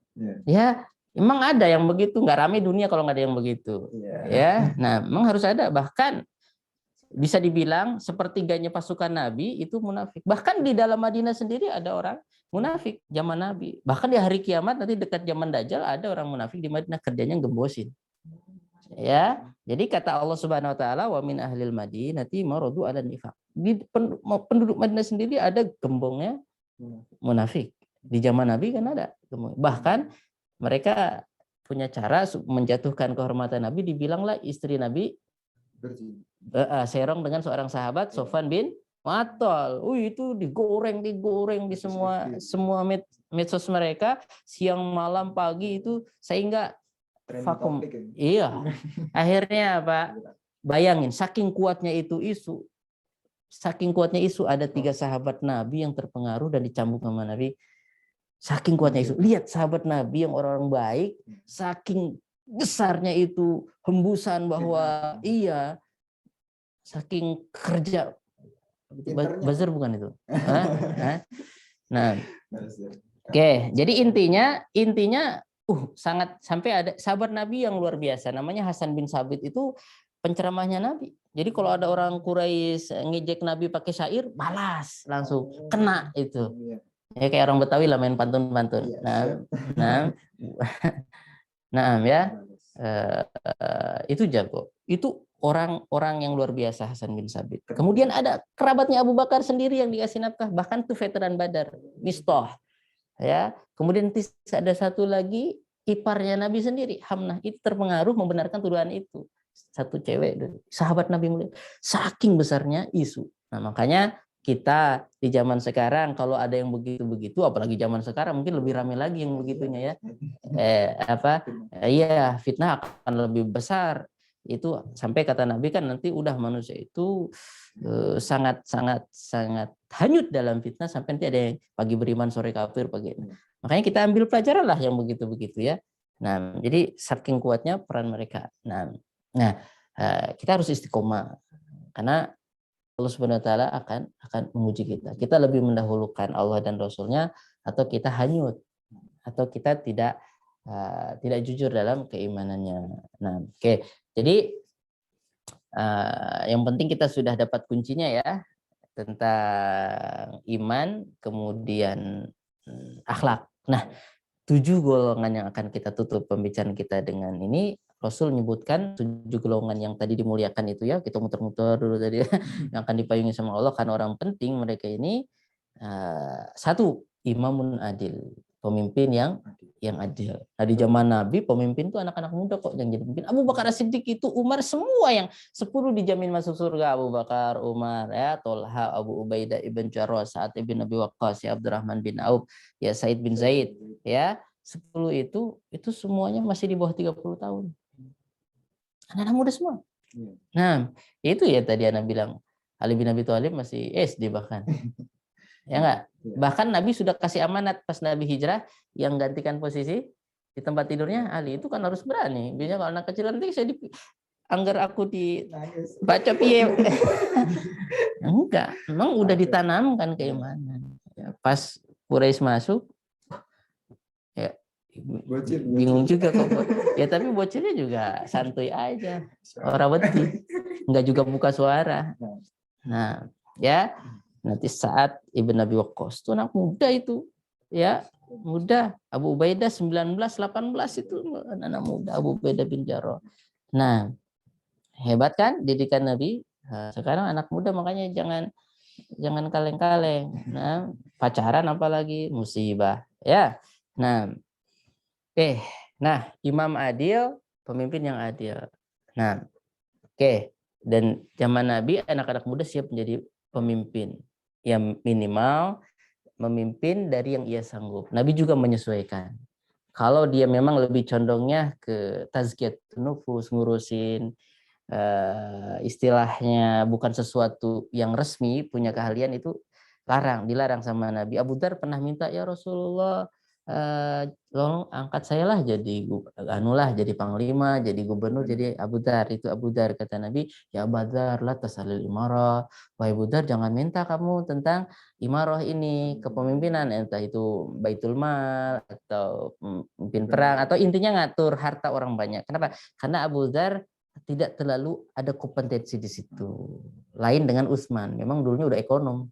emang ada yang begitu, nggak rame dunia kalau nggak ada yang begitu. Ya, nah memang harus ada. Bahkan bisa dibilang sepertiganya pasukan Nabi itu munafik. Bahkan di dalam Madinah sendiri ada orang munafik zaman Nabi. Bahkan di hari kiamat nanti dekat zaman Dajjal ada orang munafik di Madinah, kerjanya gembosin. Ya, jadi kata Allah Subhanahu wa taala, wa min ahlil madinati maradu 'ala nifaq. Di penduduk Madinah sendiri ada gembongnya munafik. Di zaman Nabi kan ada. Bahkan mereka punya cara menjatuhkan kehormatan Nabi, dibilanglah istri Nabi serong dengan seorang sahabat, Sofwan bin Mu'attal. Itu digoreng di semua medsos mereka, siang malam pagi itu, sehingga vakum. Iya. Akhirnya apa? Bayangin, saking kuatnya isu ada 3 sahabat Nabi yang terpengaruh dan dicambuk sama Nabi. Saking kuatnya isu. Lihat sahabat Nabi yang orang-orang baik, saking besarnya itu hembusan bahwa saking kerja buzzer bukan itu. Nah, oke. Jadi intinya sangat, sampai ada sahabat Nabi yang luar biasa namanya Hasan bin Sabit, itu penceramahnya Nabi. Jadi kalau ada orang Quraisy ngejek Nabi pakai syair, balas langsung, kena itu. Ya kayak orang Betawi lah, main pantun-pantun. Itu jago. Itu orang-orang yang luar biasa Hasan bin Sabit. Kemudian ada kerabatnya Abu Bakar sendiri yang dikasih nafkah, bahkan tuh veteran Badar, Mistah. Ya, kemudian ada satu lagi iparnya Nabi sendiri, Hamnah, itu terpengaruh membenarkan tuduhan itu. Satu cewek, sahabat Nabi mulia, saking besarnya isu. Nah, makanya kita di zaman sekarang kalau ada yang begitu-begitu, apalagi zaman sekarang mungkin lebih ramai lagi yang begitunya ya. Iya, fitnah akan lebih besar. Itu sampai kata Nabi kan nanti udah manusia itu sangat sangat sangat hanyut dalam fitnah sampai nanti ada yang pagi beriman sore kafir pagi. Makanya kita ambil pelajaran lah yang begitu-begitu ya. Nah, jadi saking kuatnya peran mereka. Nah, kita harus istiqomah karena Allah Subhanahu wa taala akan menguji kita. Kita lebih mendahulukan Allah dan Rasulnya atau kita hanyut atau kita tidak jujur dalam keimanannya. Nah, oke. Jadi yang penting kita sudah dapat kuncinya ya tentang iman, kemudian akhlak. Nah, 7 golongan yang akan kita tutup pembicaraan kita dengan ini. Rasul menyebutkan 7 golongan yang tadi dimuliakan itu ya, kita muter-muter dulu tadi ya, yang akan dipayungi sama Allah karena orang penting mereka ini. Satu, imamun adil, pemimpin yang adil. Nah, di zaman Nabi pemimpin itu anak-anak muda kok yang jadi pemimpin. Abu Bakar As-Siddiq itu, Umar, semua yang 10 dijamin masuk surga. Abu Bakar, Umar, ya, Tolha, Abu Ubaidah ibn Jarrah, Sa'ad ibn Abi Waqqas, ya, Abdurrahman bin Auf, ya, Said bin Zaid, ya, 10 itu semuanya masih di bawah 30 tahun. Anak-anak muda semua. Nah, itu ya tadi Ana bilang, Ali bin Abi Thalib masih SD bahkan. Ya enggak? Bahkan Nabi sudah kasih amanat pas Nabi hijrah yang gantikan posisi di tempat tidurnya Ali itu kan harus berani. Biasanya kalau anak kecil nanti saya anggar aku baca piye. Enggak, memang udah ditanamkan keimanan. Ya, pas Quraisy masuk ya bingung juga kok. Ya tapi bocilnya juga santuy aja. Orang beti. Enggak juga buka suara. Nah, ya nanti saat Ibn Abi Waqqas itu anak muda itu ya, muda. Abu Ubaidah 19 18 itu anak muda, Abu Ubaidah bin Jarrah. Nah, hebat kan didikan Nabi. Nah, sekarang anak muda makanya jangan kaleng-kaleng. Nah, pacaran apalagi musibah ya. Nah, nah, imam adil, pemimpin yang adil. Nah, dan zaman Nabi anak-anak muda siap menjadi pemimpin. Yang minimal memimpin dari yang ia sanggup. Nabi juga menyesuaikan. Kalau dia memang lebih condongnya ke tazkiyatun nufus, ngurusin istilahnya bukan sesuatu yang resmi, punya keahlian, itu dilarang sama Nabi. Abu Dzar pernah minta, ya Rasulullah, tolong angkat saya lah jadi jadi panglima, jadi gubernur, jadi Abu Dzar. Itu Abu Dzar, kata Nabi, ya Abu Dzar la tasalil imarah, wahai Abu Dzar jangan minta kamu tentang imarah ini, kepemimpinan, entah itu baitul mal atau pemimpin perang atau intinya ngatur harta orang banyak. Kenapa? Karena Abu Dzar tidak terlalu ada kompetensi di situ. Lain dengan Utsman, memang dulunya udah ekonom.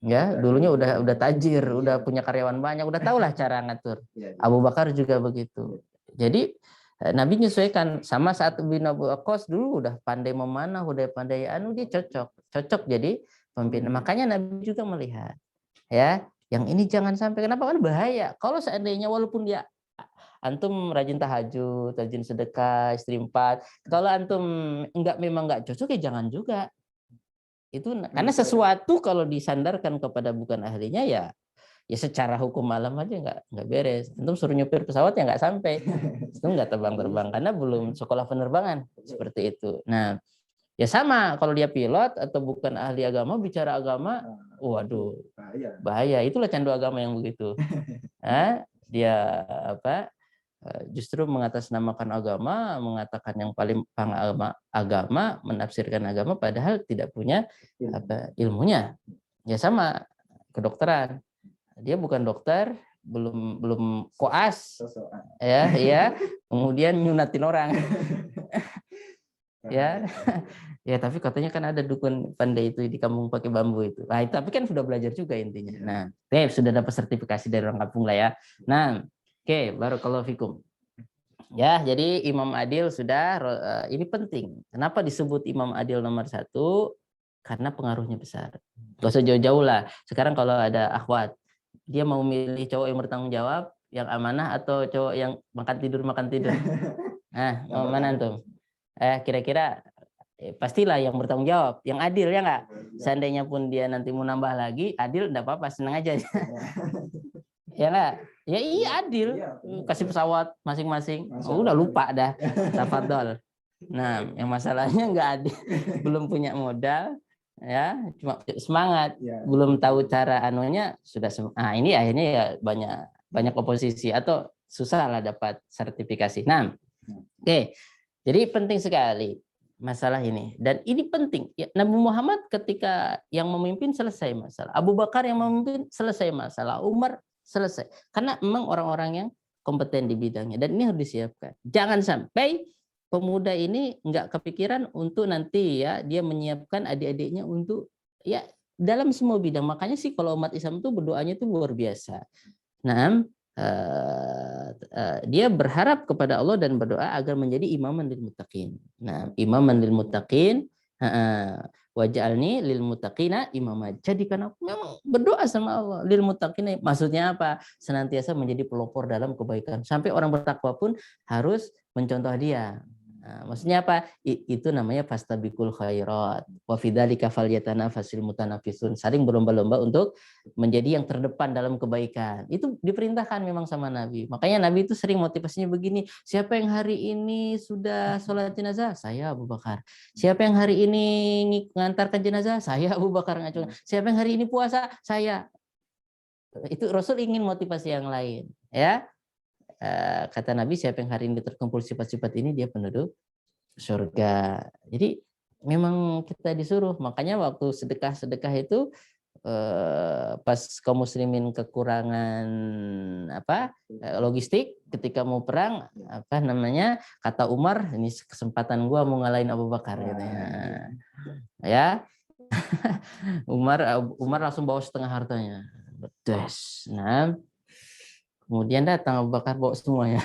Ya, dulunya udah tajir, udah punya karyawan banyak, udah tahulah cara ngatur. Abu Bakar juga begitu. Jadi Nabi menyesuaikan. Sama saat bin Abu Waqqas dulu udah pandai memanah, udah pandai dia cocok jadi pemimpin. Makanya Nabi juga melihat ya, yang ini jangan sampai, kenapa? Kan bahaya. Kalau seandainya walaupun dia antum rajin tahajud, rajin sedekah, istri 4, kalau antum memang nggak cocok ya jangan juga. Itu karena sesuatu kalau disandarkan kepada bukan ahlinya ya secara hukum alam aja nggak beres. Antum suruh nyupir pesawat ya nggak sampai, itu nggak terbang karena belum sekolah penerbangan seperti itu. Nah, ya sama kalau dia pilot atau bukan ahli agama bicara agama, waduh bahaya. Itulah candu agama yang begitu. Dia justru mengatasnamakan agama, mengatakan yang paling agama, menafsirkan agama padahal tidak punya ilmunya. Ya sama kedokteran. Dia bukan dokter, belum koas. Ya, kemudian nyunatin orang. Ya. Ya, tapi katanya kan ada dukun pandai itu di kampung pakai bambu itu. Nah, tapi kan sudah belajar juga intinya. Nah, sudah dapat sertifikasi dari orang kampung lah ya. Nah, barakallahu fikum. Ya, jadi imam adil sudah, ini penting. Kenapa disebut imam adil nomor 1? Karena pengaruhnya besar. Gak usah jauh-jauh lah. Sekarang kalau ada akhwat dia mau milih cowok yang bertanggung jawab, yang amanah, atau cowok yang makan tidur. Nah, mau mana tuh? Kira-kira pastilah yang bertanggung jawab, yang adil ya nggak? Seandainya pun dia nanti mau nambah lagi, adil enggak apa-apa, senang aja. Ya nggak? Ya iya adil. Kasih pesawat masing-masing. Oh, udah lupa dah. Tafadhol. Nah, yang masalahnya nggak adil, belum punya modal, ya, cuma semangat, belum tahu cara anunya sudah. Ini akhirnya ya banyak oposisi atau susah lah dapat sertifikasi. Nah, oke. Jadi penting sekali masalah ini, dan ini penting. Ya, Nabi Muhammad ketika yang memimpin selesai masalah, Abu Bakar yang memimpin selesai masalah, Umar selesai. Karena memang orang-orang yang kompeten di bidangnya, dan ini harus disiapkan. Jangan sampai pemuda ini nggak kepikiran untuk nanti ya dia menyiapkan adik-adiknya untuk ya dalam semua bidang. Makanya sih kalau umat Islam itu berdoanya itu luar biasa. Nah, dia berharap kepada Allah dan berdoa agar menjadi imaman lil muttaqin. Nah, imaman lil muttaqin, waj'alni lil muttaqina imama. Jadikan aku memang berdoa sama Allah lil muttaqina. Maksudnya apa? Senantiasa menjadi pelopor dalam kebaikan. Sampai orang bertakwa pun harus mencontoh dia. Nah, maksudnya apa? Itu namanya fastabiqul khairat. Wa fidzalika falyatanafasil mutanafisun. Saling berlomba-lomba untuk menjadi yang terdepan dalam kebaikan. Itu diperintahkan memang sama Nabi. Makanya Nabi itu sering motivasinya begini, siapa yang hari ini sudah sholat jenazah? Saya Abu Bakar. Siapa yang hari ini mengantarkan jenazah? Saya Abu Bakar. Siapa yang hari ini puasa? Saya. Itu Rasul ingin motivasi yang lain, ya. Kata Nabi, siapa yang hari ini terkumpul sifat-sifat ini, dia penduduk surga. Jadi memang kita disuruh. Makanya waktu sedekah itu pas kaum muslimin kekurangan logistik ketika mau perang, kata Umar, ini kesempatan gua mau ngalahin Abu Bakar katanya. Ya. Umar langsung bawa setengah hartanya. Bedes. Nah, kemudian datang Abu Bakar bawa semua ya.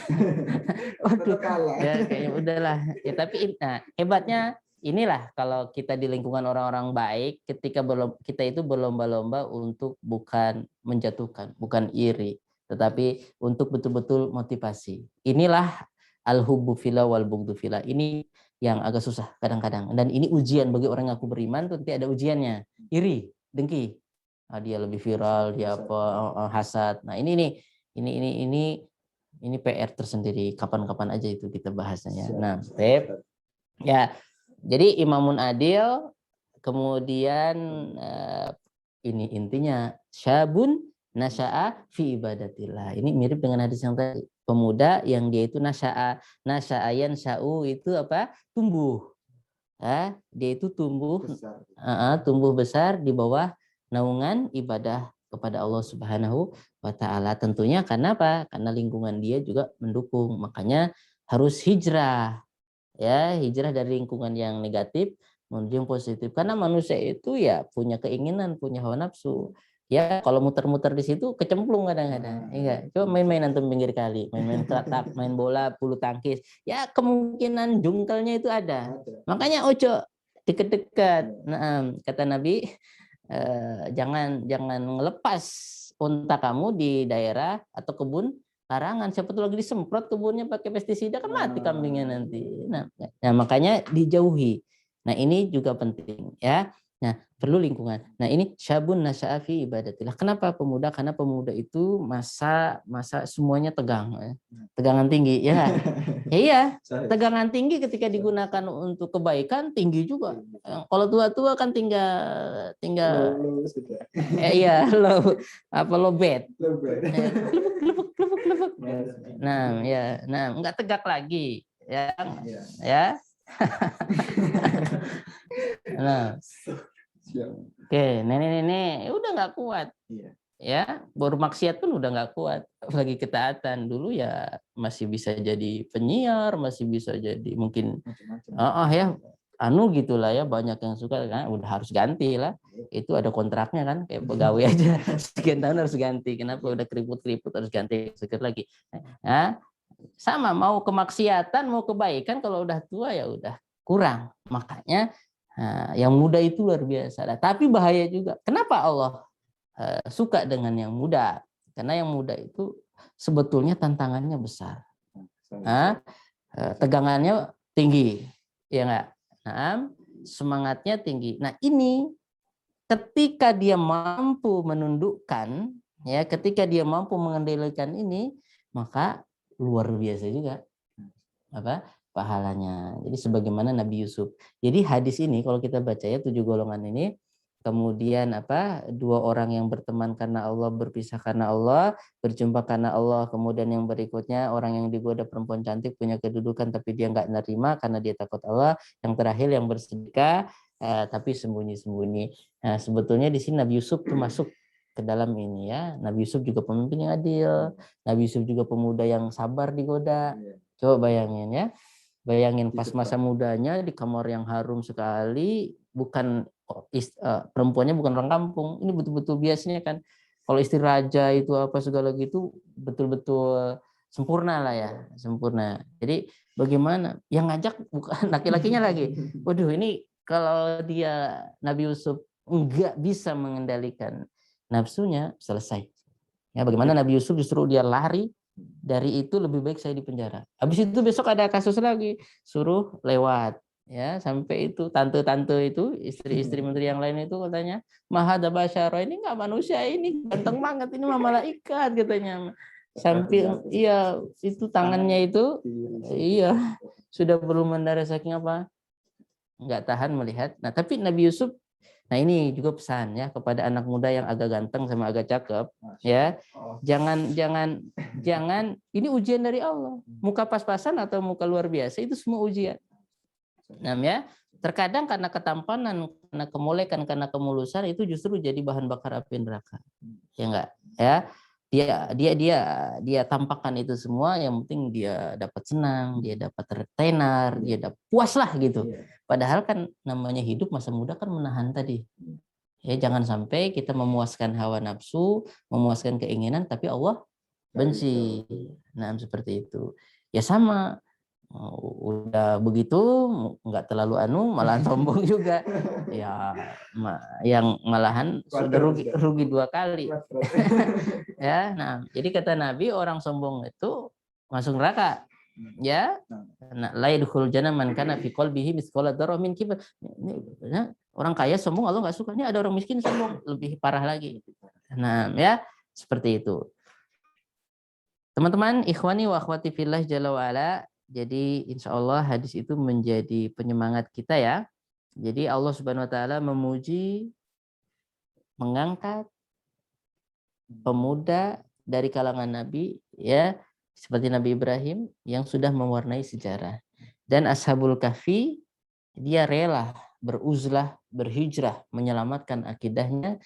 Waduh, ya kayaknya udahlah. Ya, tapi hebatnya inilah kalau kita di lingkungan orang-orang baik, ketika kita itu berlomba-lomba untuk bukan menjatuhkan, bukan iri, tetapi untuk betul-betul motivasi. Inilah al-hubbu fillah wal bughdu fillah. Ini yang agak susah kadang-kadang. Dan ini ujian bagi orang yang aku beriman, nanti ada ujiannya. Iri, dengki. Dia lebih viral, dia hasad. Nah, ini PR tersendiri. Kapan-kapan aja itu kita bahasnya. Nah, Pep. Ya, jadi imamun adil, kemudian ini intinya syabun nasya'a fi ibadatillah. Ini mirip dengan hadis yang tadi. Pemuda yang dia itu nasya'ayan sya'u itu apa? Tumbuh. Ya, dia itu tumbuh besar di bawah naungan ibadah kepada Allah Subhanahu wa taala. Tentunya karena apa? Karena lingkungan dia juga mendukung. Makanya harus hijrah. Ya, hijrah dari lingkungan yang negatif menuju yang positif. Karena manusia itu ya punya keinginan, punya hawa nafsu. Ya, kalau muter-muter di situ kecemplung kadang-kadang. Enggak, coba main-main antum pinggir kali, main-main kelatak, main bola, bulu tangkis. Ya, kemungkinan jungkelnya itu ada. Makanya ojo deket-deket. Nah, kata Nabi, jangan ngelepas unta kamu di daerah atau kebun larangan. Siapa tuh lagi disemprot kebunnya pakai pestisida, kan mati kambingnya nanti. Nah, makanya dijauhi. Nah, ini juga penting ya. Nah, perlu lingkungan. Nah, ini syabun nasya'a fi ibadatillah. Kenapa pemuda? Karena pemuda itu masa semuanya tegang, ya. Tegangan tinggi, ya. Ya iya, tegangan tinggi ketika digunakan untuk kebaikan tinggi juga. Kalau tua-tua kan tinggal low bed. Klubuk. Nah, ya, nggak tegak lagi, ya. Ya. Nah, oke, nenek udah nggak kuat, ya, baru maksiat pun udah nggak kuat, apalagi ketaatan. Dulu ya masih bisa jadi penyiar, masih bisa jadi mungkin ya gitulah ya, banyak yang suka kan, udah harus ganti lah, itu ada kontraknya kan, kayak pegawai aja sekian tahun harus ganti. Kenapa? Udah keriput harus ganti sekian lagi. Nah, sama, mau kemaksiatan mau kebaikan, kalau udah tua ya udah kurang. Makanya yang muda itu luar biasa. Tapi bahaya juga. Kenapa Allah suka dengan yang muda, karena yang muda itu sebetulnya tantangannya besar, tegangannya tinggi, ya enggak? Nah, semangatnya tinggi. Nah, ini ketika dia mampu menundukkan, ya, ketika dia mampu mengendalikan ini, maka luar biasa juga apa pahalanya. Jadi sebagaimana Nabi Yusuf. Jadi hadis ini kalau kita baca ya 7 golongan ini, kemudian dua orang yang berteman karena Allah, berpisah karena Allah, berjumpa karena Allah, kemudian yang berikutnya orang yang digoda perempuan cantik punya kedudukan tapi dia nggak nerima karena dia takut Allah, yang terakhir yang bersedekah tapi sembunyi-sembunyi. Nah, sebetulnya di sini Nabi Yusuf tuh masuk ke dalam ini ya. Nabi Yusuf juga pemimpin yang adil, Nabi Yusuf juga pemuda yang sabar digoda. Coba bayangin ya. Bayangin pas masa mudanya di kamar yang harum sekali, bukan perempuannya bukan orang kampung. Ini betul-betul biasanya kan kalau istri raja itu apa segala gitu betul-betul sempurna lah ya, sempurna. Jadi bagaimana yang ngajak bukan laki-lakinya lagi. Waduh, ini kalau dia Nabi Yusuf enggak bisa mengendalikan nafsunya, selesai. Ya, bagaimana Nabi Yusuf justru dia lari dari itu, lebih baik saya di penjara. Habis itu besok ada kasus lagi, suruh lewat. Ya, sampai itu tante-tante itu, istri-istri menteri yang lain itu katanya, Mahada Basyara ini nggak manusia, ini ganteng banget, ini mah malaikat katanya. Sampai iya itu tangannya itu iya sudah belum mendarah saking apa? Nggak tahan melihat. Nah, tapi Nabi Yusuf, nah ini juga pesan ya kepada anak muda yang agak ganteng sama agak cakep ya. Jangan ini ujian dari Allah. Muka pas-pasan atau muka luar biasa itu semua ujian. Nah, ya, terkadang karena ketampanan, karena kemolekan, karena kemulusan itu justru jadi bahan bakar api neraka. Ya enggak? Ya. Dia tampakkan itu semua, yang penting dia dapat senang, dia dapat tertenar, dia dapat puas lah gitu. Padahal kan namanya hidup masa muda kan menahan tadi. Ya, jangan sampai kita memuaskan hawa nafsu, memuaskan keinginan tapi Allah benci. Nah, seperti itu. Ya sama, udah begitu nggak terlalu malah sombong juga. Ya, yang malahan sudah rugi 2 kali. Ya, nah, jadi kata Nabi orang sombong itu masuk neraka. Ya, nah, la yadkhul jannah man kana fi qalbihi mithqala dzarratin min kibr. Orang kaya sombong Allah nggak suka. Ini ada orang miskin sombong, lebih parah lagi. Nah, ya, seperti itu. Teman-teman, ikhwani wa akhwati fillah jalla wa ala, jadi insya Allah hadis itu menjadi penyemangat kita ya. Jadi Allah Subhanahu wa taala memuji, mengangkat pemuda dari kalangan nabi ya, seperti Nabi Ibrahim yang sudah mewarnai sejarah. Dan Ashabul Kahfi dia rela beruzlah, berhijrah menyelamatkan akidahnya,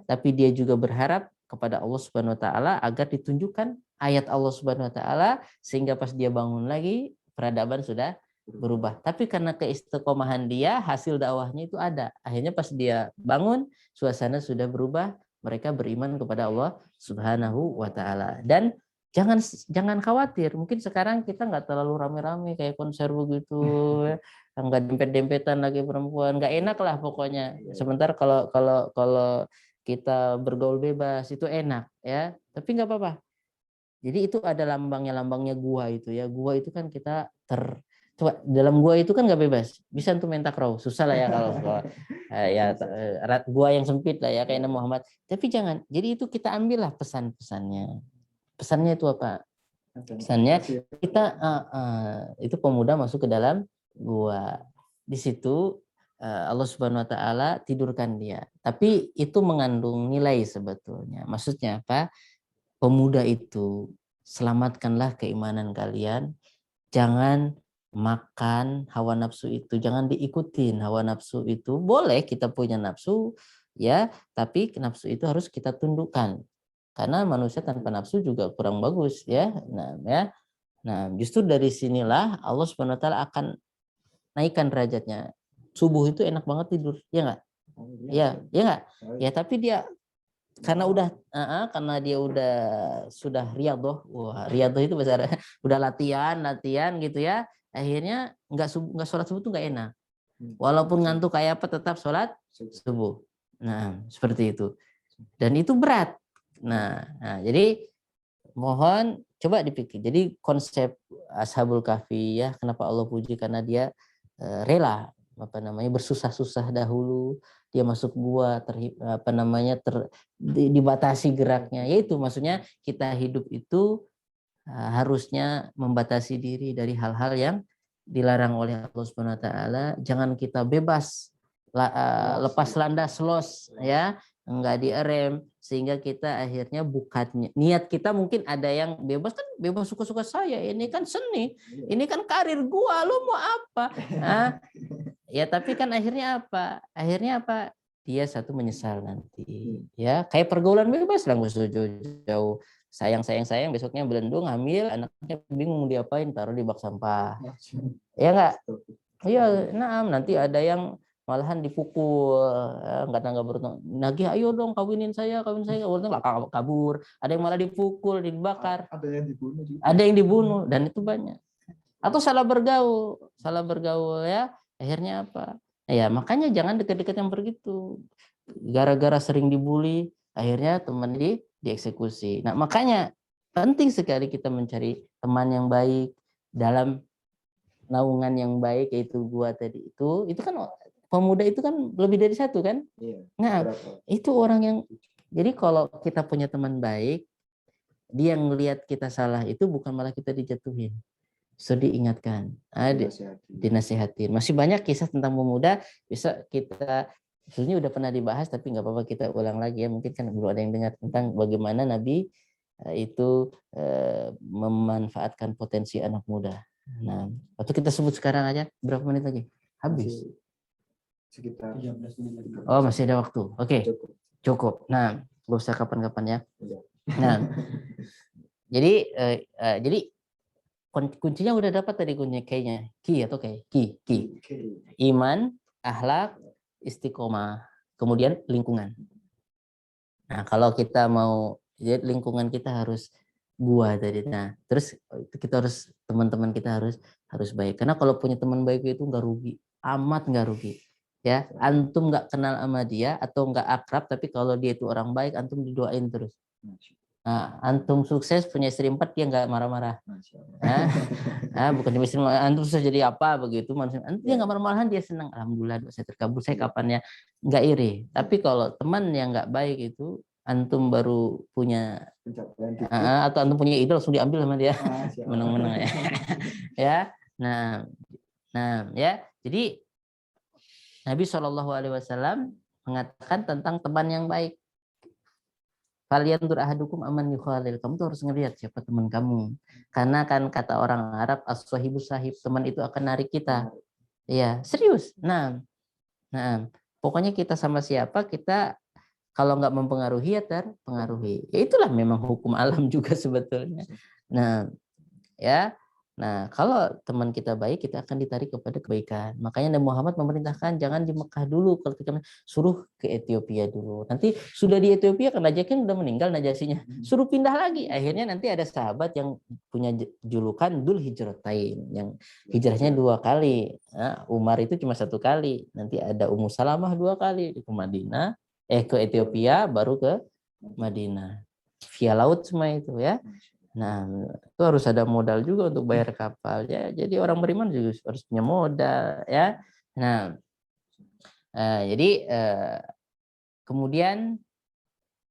tapi dia juga berharap kepada Allah Subhanahu wa taala agar ditunjukkan ayat Allah Subhanahu wa taala sehingga pas dia bangun lagi peradaban sudah berubah. Tapi karena keistiqomahan dia, hasil dakwahnya itu ada. Akhirnya pas dia bangun, suasana sudah berubah, mereka beriman kepada Allah Subhanahu wa taala. Dan jangan khawatir, mungkin sekarang kita nggak terlalu rame-rame kayak konser begitu, nggak dempet-dempetan lagi perempuan, nggak enak lah pokoknya. Sebentar kalau kita bergaul bebas itu enak ya, tapi nggak apa-apa. Jadi itu ada lambangnya gua itu ya. Gua itu kan kita coba dalam gua itu kan nggak bebas, bisa untuk main takraw, susah lah ya kalau ya gua yang sempit lah ya kayak Muhammad. Tapi jangan. Jadi itu kita ambillah pesannya. Pesannya itu apa? Pesannya kita itu pemuda masuk ke dalam gua. Di situ Allah Subhanahu wa taala tidurkan dia. Tapi itu mengandung nilai sebetulnya. Maksudnya apa? Pemuda itu, selamatkanlah keimanan kalian. Jangan makan hawa nafsu itu, jangan diikutin hawa nafsu itu. Boleh kita punya nafsu ya, tapi nafsu itu harus kita tundukkan. Karena manusia tanpa nafsu juga kurang bagus ya. Nah, justru dari sinilah Allah Subhanahu wa taala akan naikkan derajatnya. Subuh itu enak banget tidur, ya enggak? Ya enggak? Ya, tapi dia karena dia sudah riyadhah. Wah, riyadhah itu bahasa udah latihan gitu ya. Akhirnya enggak sholat subuh tuh enggak enak. Walaupun ngantuk kayak apa tetap sholat subuh. Nah, seperti itu. dan itu berat. Nah, jadi mohon coba dipikir. Jadi konsep Ashabul Kahfi ya, kenapa Allah puji, karena dia rela bersusah-susah dahulu, dia masuk gua dibatasi geraknya, yaitu maksudnya kita hidup itu harusnya membatasi diri dari hal-hal yang dilarang oleh Allah Subhanahu wa taala. Jangan kita bebas lepas landas los ya, enggak direm, sehingga kita akhirnya bukan niat kita. Mungkin ada yang bebas suka-suka saya, ini kan seni, ini kan karir gua, lu mau apa? Ya tapi kan akhirnya apa? Dia satu menyesal nanti ya, kayak pergaulan bebas lah, jauh sayang besoknya belendung hamil, anaknya bingung diapain, taruh di bak sampah ya enggak. Iya, nanti ada yang malahan dipukul, nggak beruntung, nagih ayo dong kawin saya, kabur. Ada yang malah dipukul, dibakar. Ada yang dibunuh dan itu banyak. Atau salah bergaul ya, akhirnya apa? Ya makanya jangan dekat-dekat yang begitu. Gara-gara sering dibully, akhirnya teman dieksekusi. Nah makanya penting sekali kita mencari teman yang baik dalam naungan yang baik, yaitu gua tadi itu kan pemuda itu kan lebih dari satu kan. Nah itu orang yang, jadi kalau kita punya teman baik, dia ngelihat kita salah itu bukan malah kita dijatuhin, diingatkan, dinasihatin. Masih banyak kisah tentang pemuda, bisa kita sebenarnya udah pernah dibahas tapi nggak apa-apa kita ulang lagi ya, mungkin kan belum ada yang dengar tentang bagaimana Nabi itu memanfaatkan potensi anak muda. Nah, waktu kita sebut sekarang aja, berapa menit lagi? Habis. Sekitar 13 menit. Oh, masih ada waktu. Oke. Cukup. Nah, gak usah kapan-kapan ya. Nah, jadi kuncinya udah dapat tadi, kuncinya kayaknya. Ki. Iman, akhlak, istiqomah, kemudian lingkungan. Nah, kalau kita mau, jadi lingkungan kita harus gua tadi. Nah, terus kita harus, teman-teman kita harus baik. Karena kalau punya teman baik itu nggak rugi, amat nggak rugi. Ya, antum nggak kenal sama dia atau nggak akrab, tapi kalau dia itu orang baik, antum didoain terus. Nah, antum sukses punya istri 4, dia nggak marah-marah. Bukan cuma istri, antum susah jadi apa begitu, manusia dia nggak marah-marahan, dia senang, alhamdulillah doa saya terkabul, saya kapannya, nggak iri. Tapi kalau teman yang nggak baik itu, antum baru punya atau antum punya ide langsung diambil sama dia, menang-menang ya. Ya, nah ya, jadi Nabi SAW mengatakan tentang teman yang baik. Faliyandur ahadukum aman yukhalil. Kamu tuh harus ngelihat siapa teman kamu. Karena kan kata orang Arab, as-sahibu sahib, teman itu akan narik kita. Iya, serius. Nah, pokoknya kita sama siapa, kita kalau nggak mempengaruhi ya terpengaruhi. Ya itulah memang hukum alam juga sebetulnya. Nah, kalau teman kita baik, kita akan ditarik kepada kebaikan. Makanya Nabi Muhammad memerintahkan jangan di Mekah dulu, kalau kita suruh ke Ethiopia dulu. Nanti sudah di Ethiopia kan Najasyi kan udah meninggal Najasyinya, suruh pindah lagi. Akhirnya nanti ada sahabat yang punya julukan Dzul Hijratain, yang hijrahnya 2 kali. Nah, Umar itu cuma 1 kali. Nanti ada Ummu Salamah 2 kali ke Madinah, ke Ethiopia, baru ke Madinah. Via laut semua itu ya. Nah, itu harus ada modal juga untuk bayar kapal ya. Jadi orang beriman juga harus punya modal ya. Nah, jadi kemudian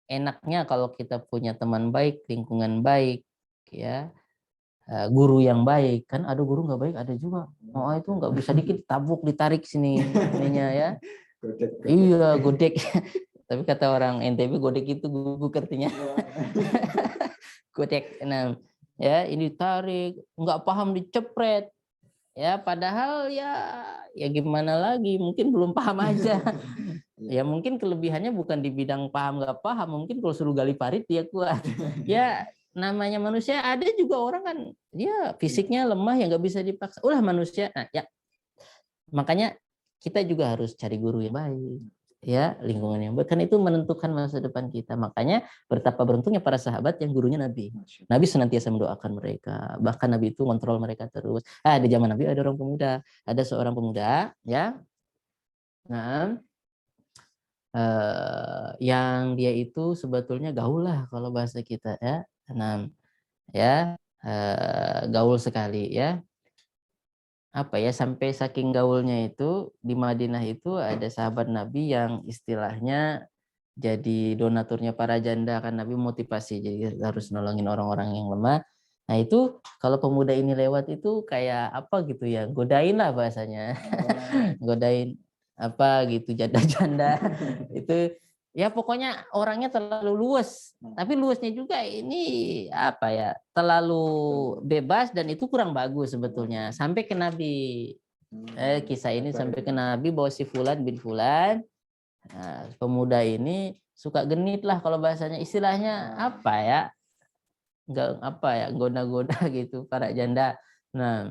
enaknya kalau kita punya teman baik, lingkungan baik, ya, guru yang baik. Kan ada guru nggak baik, ada juga. Oh itu nggak bisa dikit tabuk ditarik sini ininya ya. Iya godek. Tapi kata orang NTB godek itu guguk artinya. Godek. Nah, ya ini tarik, nggak paham dicepret. Ya padahal ya gimana lagi, mungkin belum paham aja. Ya mungkin kelebihannya bukan di bidang paham nggak paham, mungkin kalau suruh gali parit dia kuat. Ya namanya manusia, ada juga orang kan dia fisiknya lemah yang nggak bisa dipaksa. Ulah manusia. Nah, ya makanya kita juga harus cari guru yang baik. Ya, lingkungan yang baik, kan itu menentukan masa depan kita. Makanya betapa beruntungnya para sahabat yang gurunya Nabi. Nabi senantiasa mendoakan mereka. Bahkan Nabi itu kontrol mereka terus. Di zaman Nabi ada orang pemuda, ada seorang pemuda, ya. Nah, yang dia itu sebetulnya gaul lah kalau bahasa kita ya. Nah, ya gaul sekali ya. Apa ya, sampai saking gaulnya itu di Madinah itu ada sahabat Nabi yang istilahnya jadi donaturnya para janda, kan Nabi motivasi jadi harus nolongin orang-orang yang lemah. Nah itu kalau pemuda ini lewat itu kayak apa gitu ya, godain lah bahasanya. Godain apa gitu janda-janda itu ya, pokoknya orangnya terlalu luas, tapi luasnya juga ini apa ya, terlalu bebas dan itu kurang bagus sebetulnya. Sampai ke Nabi, kisah ini sampai ke Nabi bahwa si Fulan bin Fulan, nah, pemuda ini suka genit lah kalau bahasanya, istilahnya apa ya, nggak apa ya, goda-goda gitu para janda. Nah,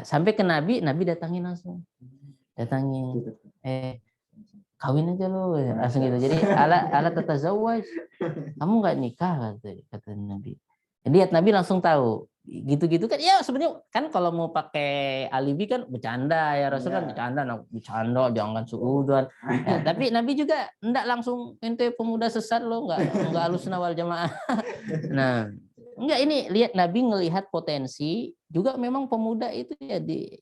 sampai ke Nabi, Nabi datangin langsung, datangin, kawin aja lo langsung gitu. Jadi ala tatazawwaj, kamu nggak nikah, kata Nabi. Lihat Nabi langsung tahu gitu-gitu kan ya, sebenarnya kan kalau mau pakai alibi kan bercanda ya, Rasul kan bercanda jangan suudzon ya, tapi Nabi juga enggak langsung ente pemuda sesat lo, enggak Ahlussunnah wal Jamaah. Nah, enggak, ini lihat Nabi ngelihat potensi juga, memang pemuda itu ya,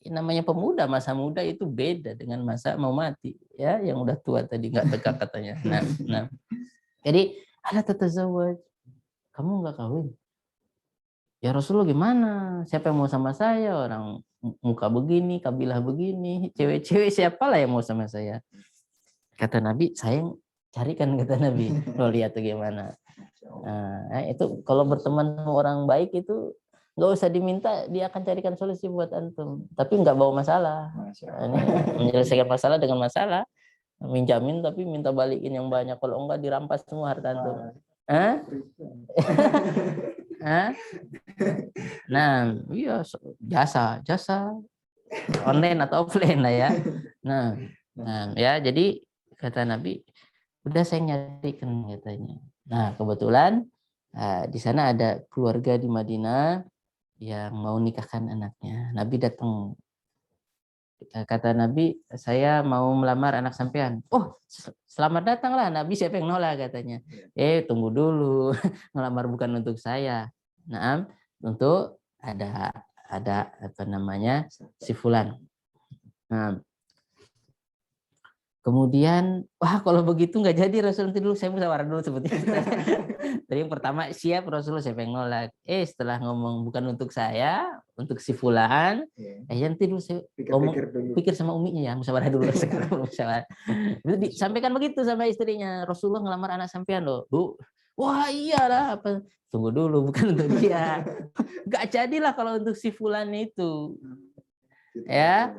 namanya pemuda, masa muda itu beda dengan masa mau mati ya, yang udah tua tadi nggak tegak katanya. Nah jadi ala tatazawwaj, kamu nggak kawin? Ya Rasulullah, gimana? Siapa yang mau sama saya? Orang muka begini, kabilah begini, cewek-cewek siapa lah yang mau sama saya? Kata Nabi, saya carikan, kata Nabi. Lo lihat tuh gimana. Nah, itu kalau berteman sama orang baik itu nggak usah diminta, dia akan carikan solusi buat antum. Tapi nggak bawa masalah. Ini menyelesaikan masalah dengan masalah. Minjamin tapi minta balikin yang banyak. Kalau enggak dirampas semua harta antum. Nah, iya, jasa online atau offline lah ya. Nah, ya jadi kata Nabi, udah saya nyarikan katanya. Nah, kebetulan di sana ada keluarga di Madinah yang mau nikahkan anaknya. Nabi datang. Kata Nabi, saya mau melamar anak sampean. Oh, selamat datang lah Nabi, siapa yang nolak katanya. Tunggu dulu, ngelamar bukan untuk saya. Nah, untuk ada apa namanya, si Fulan. Nah, kemudian, wah kalau begitu nggak jadi Rasul, nanti dulu saya musyawarah dulu seperti itu. Tadi yang pertama siap Rasulullah, siapa yang nolak. Setelah ngomong bukan untuk saya, untuk si Fulan, nanti dulu saya pikir sama uminya ya, musyawarah dulu. Musyawarah. Disampaikan begitu sama istrinya, Rasulullah ngelamar anak sampean loh, Bu. Wah iyalah, apa? Tunggu dulu, bukan untuk dia. Gak jadilah kalau untuk si Fulan itu. Ya,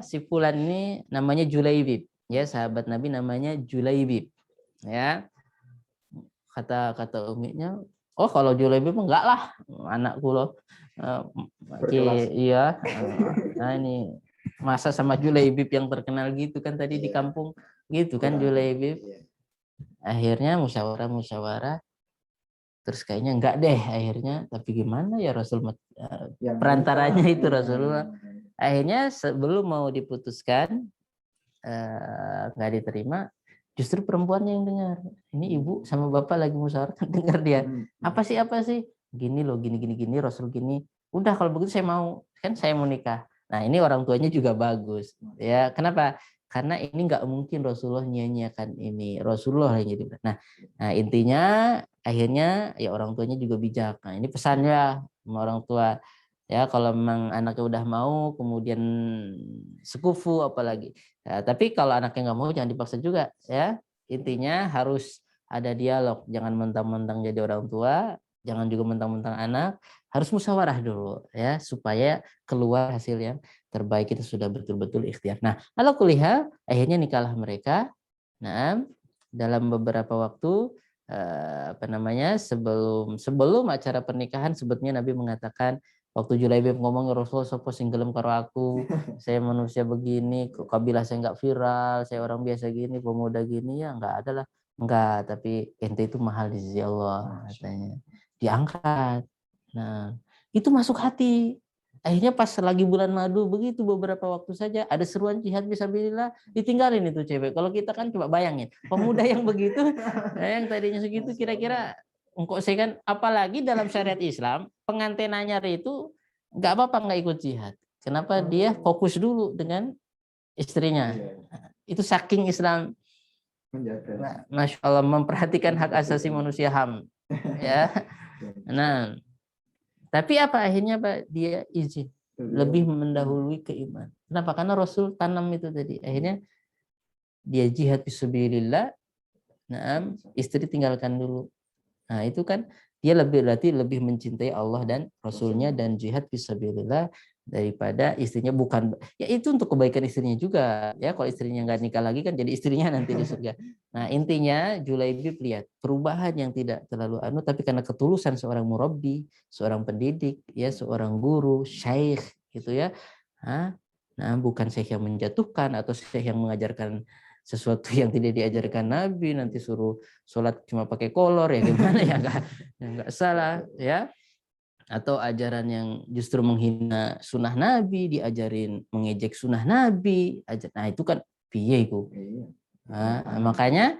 si Fulan ini namanya Julaibib. Ya, sahabat Nabi namanya Julaibib. Ya, kata uminya, oh kalau Julaibib enggak lah, anakku loh. Iya. Nah ini masa sama Julaibib yang terkenal gitu kan tadi di kampung gitu kan Julaibib. Akhirnya musyawarah, terus kayaknya enggak deh akhirnya, tapi gimana ya Rasul, perantaranya itu Rasulullah. Akhirnya sebelum mau diputuskan, nggak diterima, justru perempuannya yang dengar. Ini ibu sama bapak lagi musyawarah, dengar dia. Apa sih gini loh, gini Rasul gini. Udah kalau begitu saya mau, kan saya mau nikah. Nah ini orang tuanya juga bagus ya. Kenapa? Karena ini nggak mungkin Rasulullah nyanyiakan ini, Rasulullah yang jadi. Nah intinya akhirnya ya orang tuanya juga bijak. Nah ini pesannya sama orang tua ya, kalau memang anaknya udah mau, kemudian sekufu apalagi. Ya, tapi kalau anaknya nggak mau jangan dipaksa juga ya. Intinya harus ada dialog, jangan mentang-mentang jadi orang tua, jangan juga mentang-mentang anak, harus musyawarah dulu ya supaya keluar hasil yang terbaik, itu sudah betul-betul ikhtiar. Nah, kalau kuliah akhirnya nikahlah mereka. Nah, dalam beberapa waktu sebelum acara pernikahan, sebetulnya Nabi mengatakan, waktu Julaibib ngomong, Rasul sopo sing gelem karo aku, saya manusia begini, kabilah saya nggak viral, saya orang biasa gini, pemuda gini, ya nggak ada lah. Enggak, tapi ente itu mahal di sisi Allah katanya. Diangkat. Nah, itu masuk hati. Akhirnya pas lagi bulan madu begitu beberapa waktu saja ada seruan jihad fisabilillah, ditinggalin itu cewek. Kalau kita kan coba bayangin, pemuda yang begitu, yang tadinya segitu kira-kira engkau saya kan, apalagi dalam syariat Islam pengantinanya itu nggak apa-apa nggak ikut jihad. Kenapa? Dia fokus dulu dengan istrinya. Itu saking Islam Menjaga. Masya Allah memperhatikan hak asasi manusia HAM. Ya. Nah, tapi apa akhirnya Pak? Dia izin lebih mendahului keimanan. Kenapa? Karena Rasul tanam itu tadi. Akhirnya dia jihad fisabilillah. Nah, istri tinggalkan dulu. Nah, itu kan dia berarti lebih mencintai Allah dan Rasulnya dan jihad fisabilillah daripada istrinya. Bukan ya, itu untuk kebaikan istrinya juga ya. Kalau istrinya nggak nikah lagi kan jadi istrinya nanti di surga. Nah, intinya Julaibib lihat perubahan yang tidak terlalu tapi karena ketulusan seorang murabbi, seorang pendidik ya, seorang guru, syekh gitu ya. Nah, bukan syekh yang menjatuhkan atau syekh yang mengajarkan sesuatu yang tidak diajarkan Nabi, nanti suruh sholat cuma pakai kolor ya gimana ya, nggak salah ya. Atau ajaran yang justru menghina sunnah Nabi, diajarin mengejek sunnah Nabi. Nah itu kan piye itu. Nah, makanya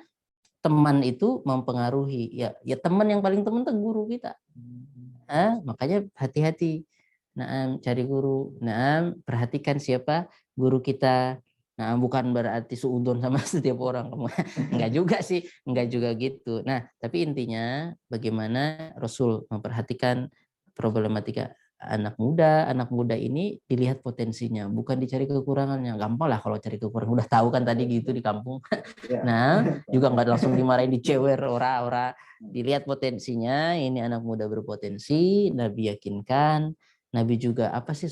teman itu mempengaruhi. Ya teman yang paling teman itu guru kita. Makanya hati-hati. Nah, cari guru. Nah, perhatikan siapa guru kita. Nah, bukan berarti suudon sama setiap orang. Enggak juga sih, enggak juga gitu. Nah, tapi intinya bagaimana Rasul memperhatikan problematika anak muda ini dilihat potensinya, bukan dicari kekurangannya. Gampang lah kalau cari kekurangan, udah tahu kan tadi gitu di kampung. Nah, juga nggak langsung dimarahin, dicewer ora. Dilihat potensinya, ini anak muda berpotensi, Nabi yakinkan, Nabi juga apa sih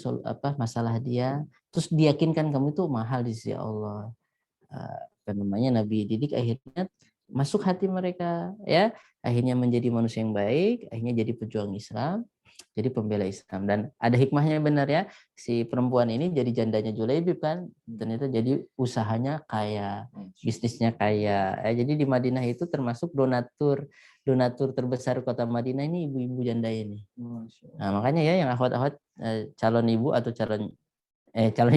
masalah dia, terus diyakinkan kamu itu mahal di sisi Allah. Apa namanya, Nabi didik akhirnya masuk hati mereka ya, akhirnya menjadi manusia yang baik, akhirnya jadi pejuang Islam, jadi pembela Islam. Dan ada hikmahnya benar ya, si perempuan ini jadi jandanya Julaibib kan, ternyata jadi usahanya kaya, bisnisnya kaya ya. Jadi di Madinah itu termasuk donatur terbesar kota Madinah ini ibu-ibu janda ini. Nah, makanya ya yang akhwat-akhwat calon ibu atau calon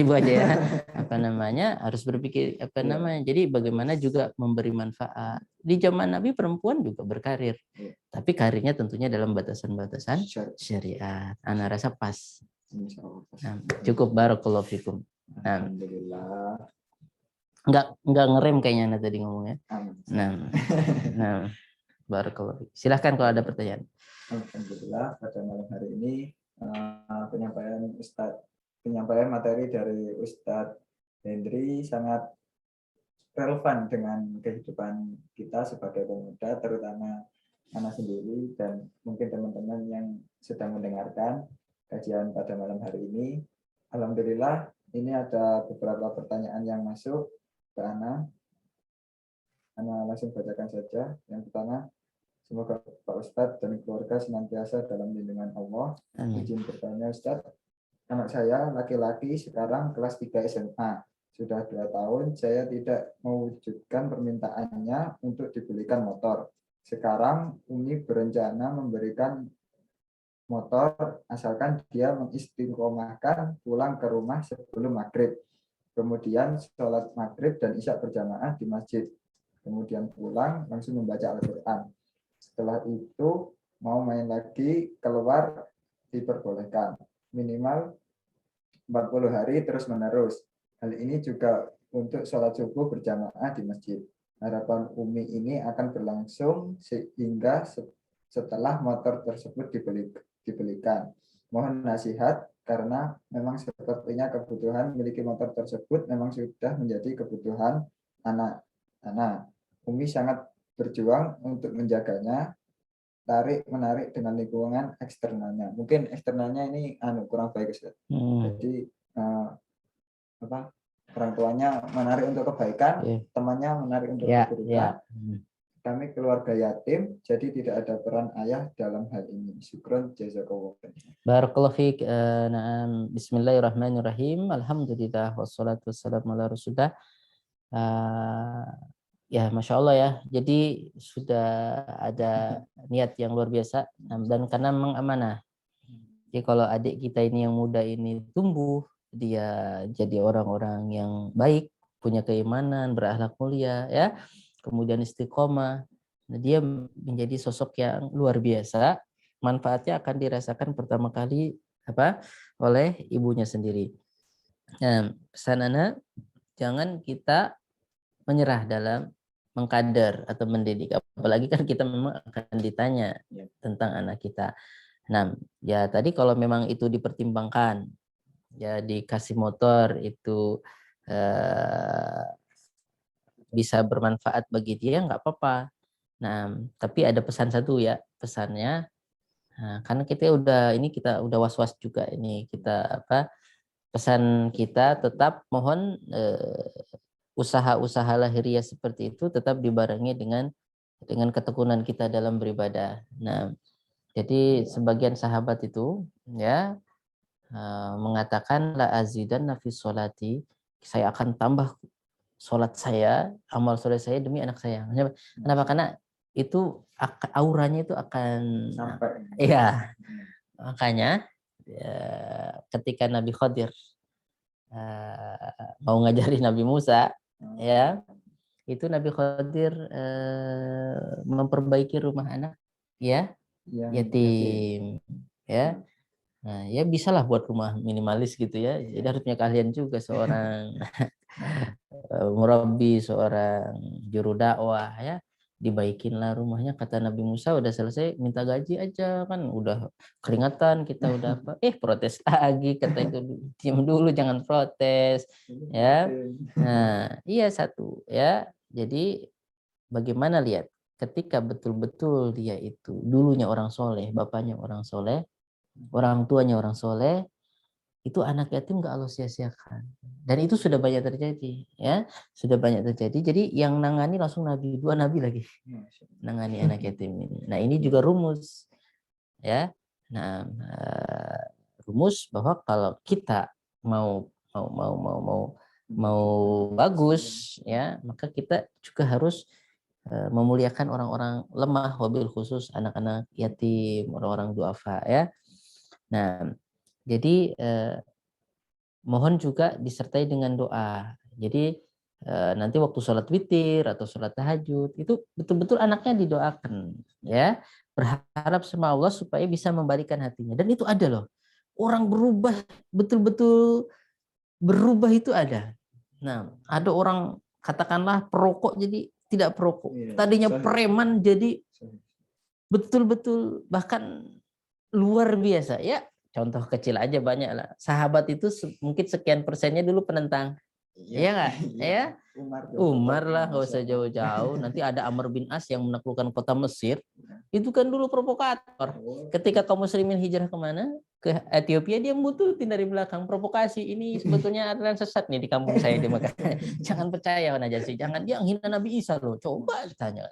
ibu aja ya, apa namanya, harus berpikir apa namanya, jadi bagaimana juga memberi manfaat. Di zaman Nabi perempuan juga berkarir, tapi karirnya tentunya dalam batasan-batasan syariat. Anak rasa pas. Nah, cukup, barakallahu fikum. Nah, nggak ngerem kayaknya tadi ngomongnya. Nah, barakallahu. Silahkan kalau ada pertanyaan. Alhamdulillah pada malam hari ini penyampaian materi dari Ustadz Hendri sangat relevan dengan kehidupan kita sebagai pemuda, terutama Ana sendiri dan mungkin teman-teman yang sedang mendengarkan kajian pada malam hari ini. Alhamdulillah, ini ada beberapa pertanyaan yang masuk ke Ana. Ana langsung bacakan saja. Yang pertama, semoga Pak Ustadz dan keluarga senantiasa dalam lindungan Allah. Izin bertanya Ustadz, anak saya laki-laki sekarang kelas 3 SMA. Sudah 2 tahun saya tidak mewujudkan permintaannya untuk dibelikan motor. Sekarang Umi berencana memberikan motor asalkan dia mengistiqomahkan pulang ke rumah sebelum maghrib. Kemudian sholat maghrib dan isya berjamaah di masjid. Kemudian pulang langsung membaca Al-Quran. Setelah itu mau main lagi keluar diperbolehkan. Minimal 40 hari terus menerus. Hal ini juga untuk sholat subuh berjamaah di masjid. Harapan Umi ini akan berlangsung sehingga setelah motor tersebut dibelikan. Mohon nasihat karena memang sepertinya kebutuhan memiliki motor tersebut memang sudah menjadi kebutuhan anak-anak. Umi sangat berjuang untuk menjaganya, tarik-menarik dengan lingkungan eksternalnya. Mungkin eksternalnya ini kurang baik, Ustaz. Jadi orang tuanya menarik untuk kebaikan, temannya menarik untuk keburukan. Kami keluarga yatim, jadi tidak ada peran ayah dalam hal ini. Syukron, jazakallah. Barakallahu fiik. Bismillahirrahmanirrahim. Alhamdulillah wassalatu wassalamu ala Rasulillah. Ya, Masya Allah ya. Jadi sudah ada niat yang luar biasa dan karena memang amanah. Jadi kalau adik kita ini yang muda ini tumbuh, dia jadi orang-orang yang baik, punya keimanan, berakhlak mulia, ya, kemudian istiqomah, nah, dia menjadi sosok yang luar biasa. Manfaatnya akan dirasakan pertama kali oleh ibunya sendiri. Nah, pesan anak, jangan kita menyerah dalam mengkader atau mendidik. Apalagi kan kita memang akan ditanya tentang anak kita. Nah, ya tadi kalau memang itu dipertimbangkan, ya dikasih motor itu bisa bermanfaat bagi dia, nggak apa-apa. Nah, tapi ada pesan satu ya, pesannya, karena kita udah was-was juga ini, kita pesan kita tetap mohon usaha-usaha lahiriah seperti itu tetap dibarengi dengan ketekunan kita dalam beribadah. Nah, jadi sebagian sahabat itu ya mengatakan la azidanna fi sholati, saya akan tambah sholat saya, amal sholat saya demi anak saya. Kenapa? Karena itu auranya itu akan sampai. Iya. Makanya ketika Nabi Khadir mau ngajarin Nabi Musa, ya, itu Nabi Khadir memperbaiki rumah anak ya yatim, ya. Nah, ya bisalah buat rumah minimalis gitu ya. Jadi harus punya keahlian juga seorang murabi, seorang juru dakwah ya. Dibaikinlah rumahnya, kata Nabi Musa, udah selesai minta gaji aja, kan udah keringatan kita udah protes lagi, kata itu diam dulu jangan protes ya. Nah, iya satu ya. Jadi bagaimana lihat ketika betul-betul dia itu dulunya orang soleh, bapaknya orang soleh, orang tuanya orang soleh, itu anak yatim nggak Allah sia-siakan. Dan itu sudah banyak terjadi, ya, sudah banyak terjadi. Jadi yang nangani langsung dua nabi lagi, nangani anak yatim ini. Nah ini juga rumus, ya. Nah rumus bahwa kalau kita mau bagus, ya, maka kita juga harus memuliakan orang-orang lemah, wabil khusus anak-anak yatim, orang-orang duafa, ya. Nah, jadi mohon juga disertai dengan doa. Jadi nanti waktu sholat witir atau sholat tahajud itu betul-betul anaknya didoakan, ya, berharap sama Allah supaya bisa membalikan hatinya. Dan itu ada loh, orang berubah, betul-betul berubah itu ada. Nah, ada orang katakanlah perokok jadi tidak perokok, tadinya preman jadi betul-betul bahkan luar biasa ya. Contoh kecil aja banyak lah. Sahabat itu mungkin sekian persennya dulu penentang. Iya nggak? Ya. Umar lah, nggak usah jauh-jauh. Nanti ada Amr bin As yang menaklukkan kota Mesir. Itu kan dulu provokator. Ketika kaum muslimin hijrah kemana? Ke Ethiopia, dia membutuhin dari belakang provokasi. Ini sebetulnya aliran sesat nih di kampung saya di Mekah. Jangan percaya Najasyi. Jangan, dia menghina Nabi Isa loh. Coba ditanya.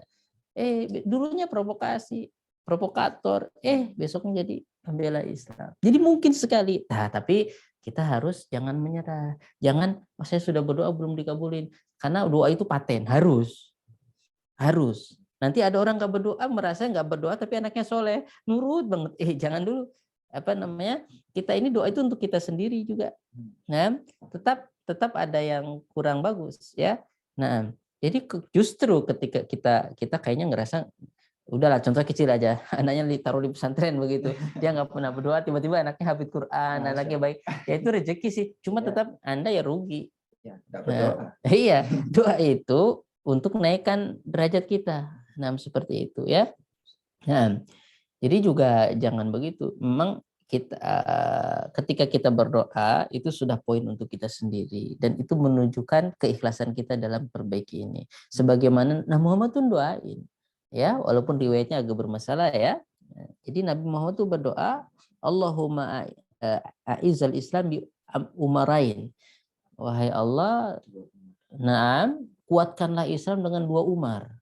Dulunya provokasi, provokator. Besoknya jadi pembela Islam. Jadi mungkin sekali. Nah, tapi kita harus jangan menyerah. Jangan, saya sudah berdoa belum dikabulin. Karena doa itu paten, harus. Nanti ada orang nggak berdoa, merasa nggak berdoa, tapi anaknya soleh, nurut banget. Jangan dulu. Kita ini doa itu untuk kita sendiri juga. Nah, tetap ada yang kurang bagus, ya. Nah, jadi justru ketika kita kayaknya ngerasa udahlah, contoh kecil aja, anaknya ditaruh di pesantren begitu, dia nggak pernah berdoa, tiba-tiba anaknya hafid Quran, anaknya baik, ya itu rezeki sih, cuma tetap Anda ya rugi. Iya, doa itu untuk naikkan derajat kita, nah seperti itu ya. Nah, jadi juga jangan begitu, memang kita ketika kita berdoa itu sudah poin untuk kita sendiri, dan itu menunjukkan keikhlasan kita dalam perbaiki ini. Sebagaimana Nabi Muhammad tuh doain, ya, walaupun riwayatnya agak bermasalah ya. Jadi Nabi Muhammad tuh berdoa, Allahumma a'izal Islam bi umarain. Wahai Allah, kuatkanlah Islam dengan 2 Umar.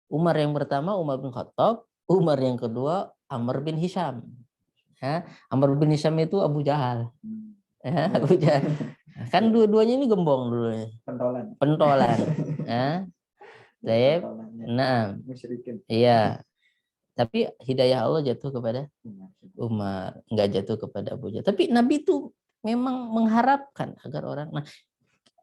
Umar yang pertama Umar bin Khattab, Umar yang kedua Amr bin Hisham. Ya, Amr bin Hisham itu Abu Jahal. Ya, Abu Jahal. Kan dua-duanya ini gembong dulu. Pentolan. Ya. Nah, iya. Tapi hidayah Allah jatuh kepada Umar, nggak jatuh kepada Abu Jahal. Tapi Nabi itu memang mengharapkan agar orang, nah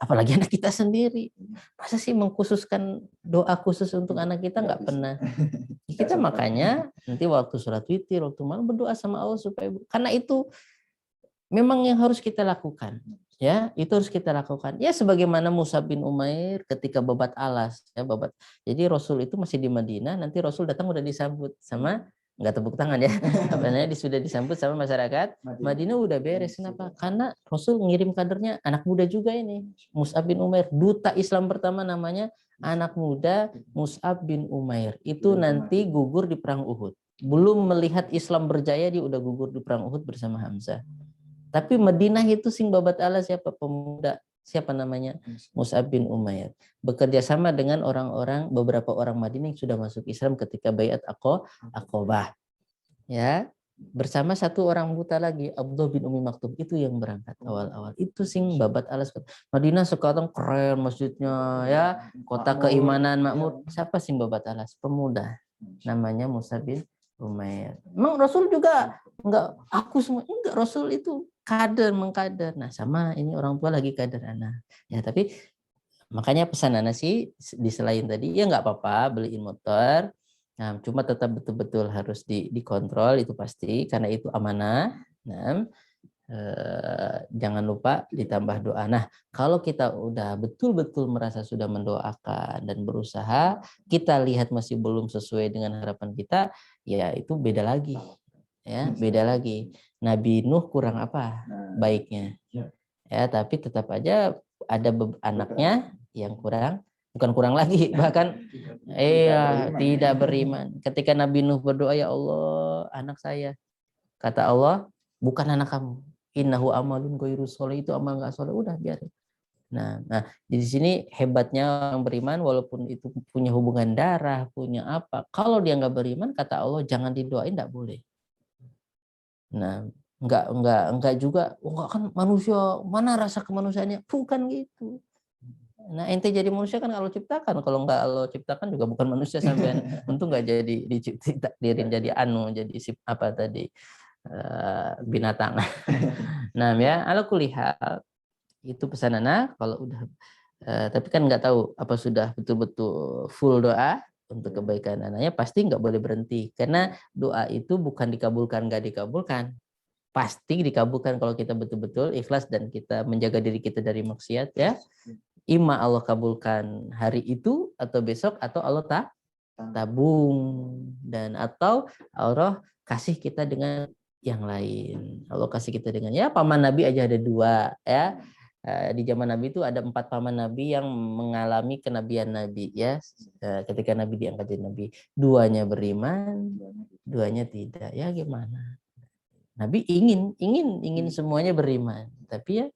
apalagi anak kita sendiri, masa sih mengkhususkan doa khusus untuk anak kita, nggak pernah. Kita makanya nanti waktu sholat witir, waktu malam berdoa sama Allah supaya, karena itu memang yang harus kita lakukan. Ya, itu harus kita lakukan. Ya, sebagaimana Mus'ab bin Umair ketika babat alas, ya babat. Jadi Rasul itu masih di Madinah, nanti Rasul datang udah disambut sama, nggak tepuk tangan ya, apa namanya, sudah disambut sama masyarakat Madinah, udah beres. Kenapa? Karena Rasul ngirim kadernya anak muda juga ini, Mus'ab bin Umair, duta Islam pertama namanya anak muda Mus'ab bin Umair. Itu nanti gugur di perang Uhud. Belum melihat Islam berjaya, dia udah gugur di perang Uhud bersama Hamzah. Tapi Madinah itu sing babat ala siapa? Pemuda, siapa namanya? Mus'ab bin Umair. Bekerja sama dengan orang-orang, beberapa orang Madinah yang sudah masuk Islam ketika Baiat Aqobah. Ya, bersama satu orang buta lagi, Abdullah bin Umi Maktum, itu yang berangkat awal-awal. Itu sing babat alas. Madinah sekarang keren masjidnya, ya, kota keimanan makmur. Siapa sing babat alas? Pemuda. Namanya Mus'ab bin Umair. Emang Rasul juga enggak aku semua, enggak, Rasul itu kader, mengkader. Nah, sama ini orang tua lagi kader anak. Ya, tapi makanya pesan anak sih di selain tadi, ya nggak apa-apa beliin motor. Nah, cuma tetap betul-betul harus dikontrol, itu pasti, karena itu amanah. Nah, jangan lupa ditambah doa. Nah, kalau kita udah betul-betul merasa sudah mendoakan dan berusaha, kita lihat masih belum sesuai dengan harapan kita, ya itu beda lagi. Ya, beda lagi. Nabi Nuh kurang apa baiknya? Ya, tapi tetap aja ada anaknya yang kurang, bukan kurang lagi, bahkan tidak beriman. Ketika Nabi Nuh berdoa, ya Allah, anak saya, kata Allah, bukan anak kamu. Innahu amalun ghairu sholih, itu amal nggak soleh, udah biarin. Nah, di sini hebatnya orang beriman, walaupun itu punya hubungan darah, punya apa. Kalau dia nggak beriman, kata Allah, jangan didoain, nggak boleh. Nah, enggak juga, enggak kan manusia, mana rasa kemanusiaannya, bukan gitu. Nah, ente jadi manusia kan Allah ciptakan, kalau enggak Allah ciptakan juga bukan manusia sampean. Untung enggak jadi ditakdirin jadi jadi apa tadi, binatang. Nah, ya, ala kulihal itu pesan anak kalau udah, tapi kan nggak tahu apa sudah betul-betul full doa untuk kebaikan anaknya, pasti nggak boleh berhenti, karena doa itu bukan dikabulkan nggak dikabulkan, pasti dikabulkan kalau kita betul-betul ikhlas dan kita menjaga diri kita dari maksiat, ya. Ima Allah kabulkan hari itu atau besok, atau Allah tabung, dan atau Allah kasih kita dengan yang lain. Allah kasih kita dengan, ya, paman Nabi aja ada 2, ya. Di zaman Nabi itu ada 4 paman Nabi yang mengalami kenabian Nabi, ya. Ketika Nabi diangkat jadi Nabi, 2-nya beriman, 2-nya tidak. Ya gimana? Nabi ingin semuanya beriman, tapi ya,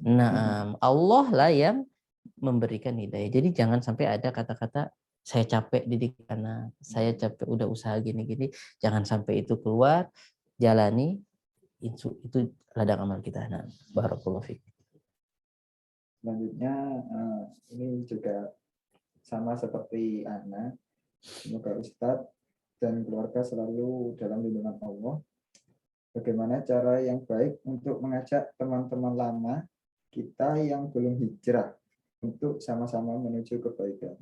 nah, Allah lah yang memberikan hidayah. Jadi jangan sampai ada kata-kata saya capek didik anak, saya capek udah usaha gini-gini, jangan sampai itu keluar. Jalani itu ladang amal kita. Nah, barakallahu fiik. Selanjutnya ini juga sama seperti anak, semoga Ustadz dan keluarga selalu dalam lindungan Allah. Bagaimana cara yang baik untuk mengajak teman-teman lama kita yang belum hijrah untuk sama-sama menuju kebaikan?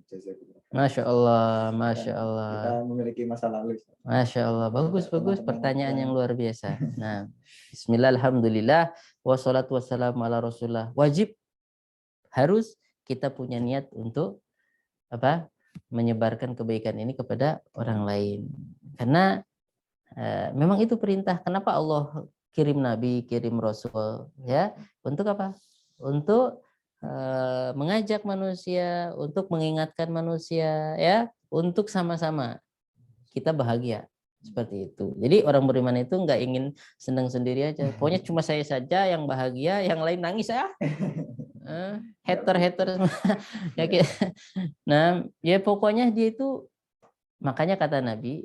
Masya Allah, Masya Allah. Kita memiliki masa lalu. Masya Allah, bagus pertanyaan yang luar biasa. Nah, Bismillah, alhamdulillah, wassalatu wassalamu ala Rasulullah. Wajib, harus kita punya niat untuk apa? Menyebarkan kebaikan ini kepada orang lain. Karena memang itu perintah. Kenapa Allah kirim Nabi, kirim Rasul, ya? Untuk apa? Untuk mengajak manusia, untuk mengingatkan manusia, ya, untuk sama-sama kita bahagia, seperti itu. Jadi orang beriman itu nggak ingin senang sendiri aja. Pokoknya cuma saya saja yang bahagia, yang lain nangis ya. Hater. Nah, ya pokoknya dia itu, makanya kata Nabi,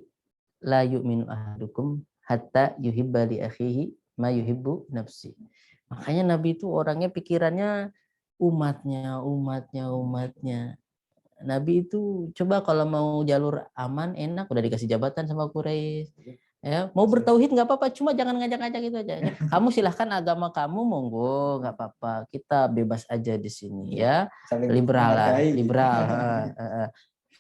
la yu'minu ahadukum hatta yuhibba li akhihi ma yuhibbu nafsi. Makanya Nabi itu orangnya pikirannya umatnya. Nabi itu coba kalau mau jalur aman enak udah dikasih jabatan sama Quraisy. Ya, mau bertauhid nggak apa-apa, cuma jangan ngajak-ngajak gitu aja. Kamu silahkan agama kamu, monggo, nggak apa-apa. Kita bebas aja di sini ya, liberal lah, liberal.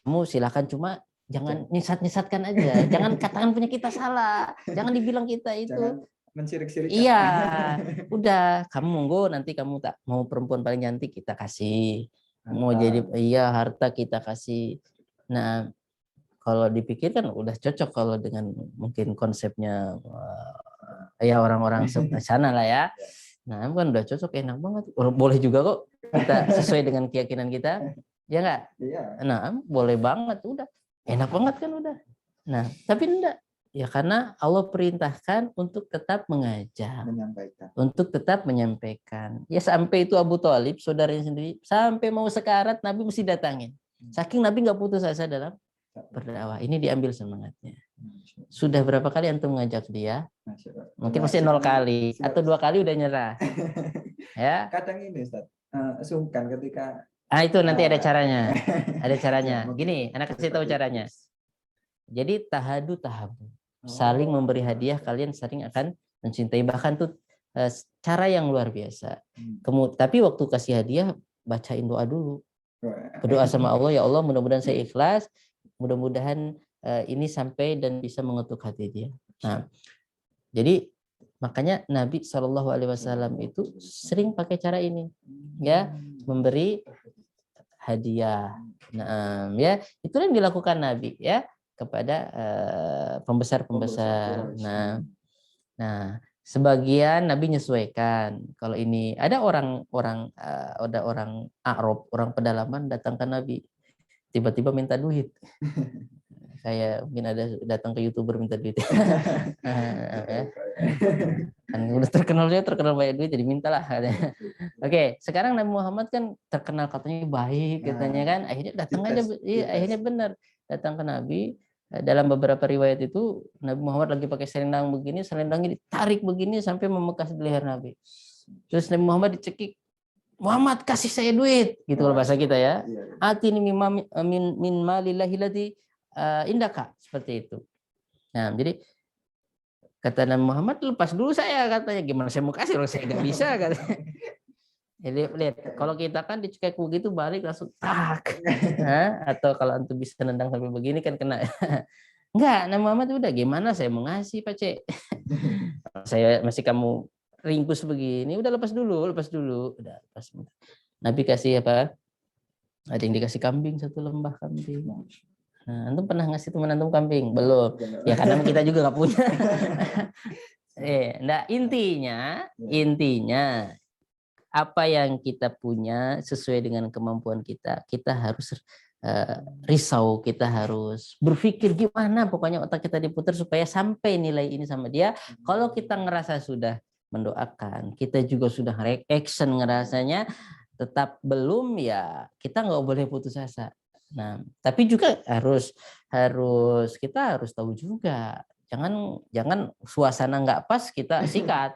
Kamu silahkan, cuma jangan nyesat-nyesatkan aja. Jangan katakan punya kita salah. Jangan dibilang kita itu. Jangan mensirik-sirikan. Iya, udah. Kamu monggo, nanti kamu tak mau perempuan paling cantik kita kasih. Mau jadi harta kita kasih. Nah, kalau dipikir kan udah cocok kalau dengan mungkin konsepnya ya orang-orang sana lah ya. Nah, kan udah cocok, enak banget. Boleh juga kok kita sesuai dengan keyakinan kita. Ya enggak? Iya. Nah, boleh banget udah. Enak banget kan udah. Nah, tapi enggak. Ya karena Allah perintahkan untuk tetap mengajak. Untuk tetap menyampaikan. Ya sampai itu Abu Thalib, saudaranya sendiri, sampai mau sekarat Nabi mesti datangin. Saking Nabi nggak putus asa dalam berdakwah. Ini diambil semangatnya. Sudah berapa kali antum ngajak dia? Mungkin masih 0 kali atau 2 kali udah nyerah. Ya. Kadang ini Ustaz, sungkan ketika itu nanti ada caranya. Ada caranya. Gini, anak kasih tahu caranya. Jadi tahabu. Saling memberi hadiah, kalian saling akan mencintai. Bahkan tuh cara yang luar biasa. Tapi waktu kasih hadiah bacain doa dulu. Berdoa sama Allah, ya Allah mudah-mudahan saya ikhlas. Mudah-mudahan ini sampai dan bisa mengetuk hati dia. Nah, jadi makanya Nabi SAW itu sering pakai cara ini, ya, memberi hadiah. Nah, ya, itu yang dilakukan Nabi ya kepada pembesar-pembesar. Nah, sebagian Nabi menyesuaikan. Kalau ini ada orang Arab, orang pedalaman datang ke Nabi, tiba-tiba minta duit. Kayak mungkin ada datang ke YouTuber minta duit. Kan udah terkenal banyak duit, jadi mintalah. Oke, sekarang Nabi Muhammad kan terkenal katanya baik, katanya kan. Akhirnya datang aja, akhirnya benar datang ke Nabi. Dalam beberapa riwayat itu Nabi Muhammad lagi pakai selendang begini, selendangnya ditarik begini sampai membekas di leher Nabi. Terus Nabi Muhammad dicekik, Muhammad kasih saya duit, gitu kalau bahasa kita ya. Atini min malillahi ladzi indaka, seperti itu. Nah, jadi kata Nabi Muhammad, lepas dulu saya, katanya. Gimana saya mau kasih kalau saya nggak bisa, katanya. Jadi lihat, kalau kita kan dicekik begitu balik langsung tak. Atau kalau antum bisa nendang sampai begini kan kena. Enggak, Nabi Muhammad udah gimana saya mau ngasih, Pak Cek. Saya masih kamu ringkus begini, udah lepas dulu, udah lepas. Nabi kasih apa? Ada yang dikasih kambing, 1 lembah kambing. Nah, antum pernah ngasih teman antum kambing? Belum. Ya karena kita juga nggak punya. Nah, intinya apa yang kita punya sesuai dengan kemampuan kita harus risau, kita harus berpikir gimana, pokoknya otak kita diputar supaya sampai nilai ini sama dia. Kalau kita ngerasa sudah mendoakan, kita juga sudah reaction ngerasanya tetap belum, ya kita nggak boleh putus asa. Nah, tapi juga kita harus tahu juga, jangan suasana nggak pas kita sikat.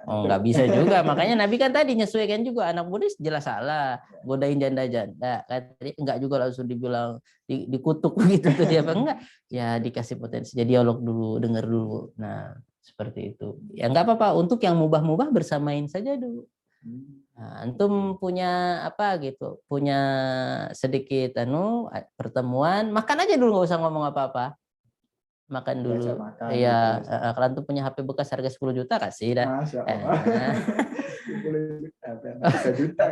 Nggak bisa juga. Makanya Nabi kan tadi nyesuaikan juga. Anak muda jelas salah, godain janda-janda. Enggak juga langsung dibilang dikutuk begitu tuh dia, apa enggak? Ya dikasih potensi, jadi dialog dulu, dengar dulu. Nah, seperti itu. Ya nggak apa-apa, untuk yang mubah-mubah bersamain saja dulu. Nah, antum punya apa gitu, punya sedikit pertemuan, makan aja dulu, nggak usah ngomong apa-apa, makan dulu. Iya, kalau antum punya HP bekas harga 10 juta kasih dah. juta.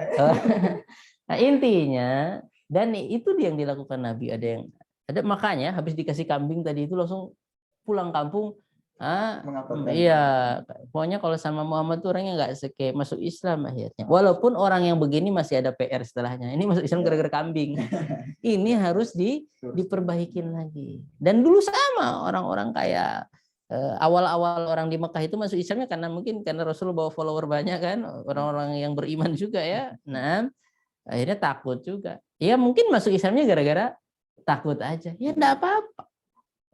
Nah, intinya, dan itu yang dilakukan Nabi. Ada makanya habis dikasih kambing tadi itu langsung pulang kampung. Iya, pokoknya kalau sama Muhammad tuh orangnya nggak seke masuk Islam akhirnya. Walaupun orang yang begini masih ada PR setelahnya. Ini masuk Islam gara-gara kambing. Ini harus diperbaikin lagi. Dan dulu sama orang-orang kayak awal-awal orang di Mekah itu masuk Islamnya karena Rasul bawa follower banyak kan, orang-orang yang beriman juga ya. Nah, akhirnya takut juga. Ya mungkin masuk Islamnya gara-gara takut aja. Ya enggak apa-apa.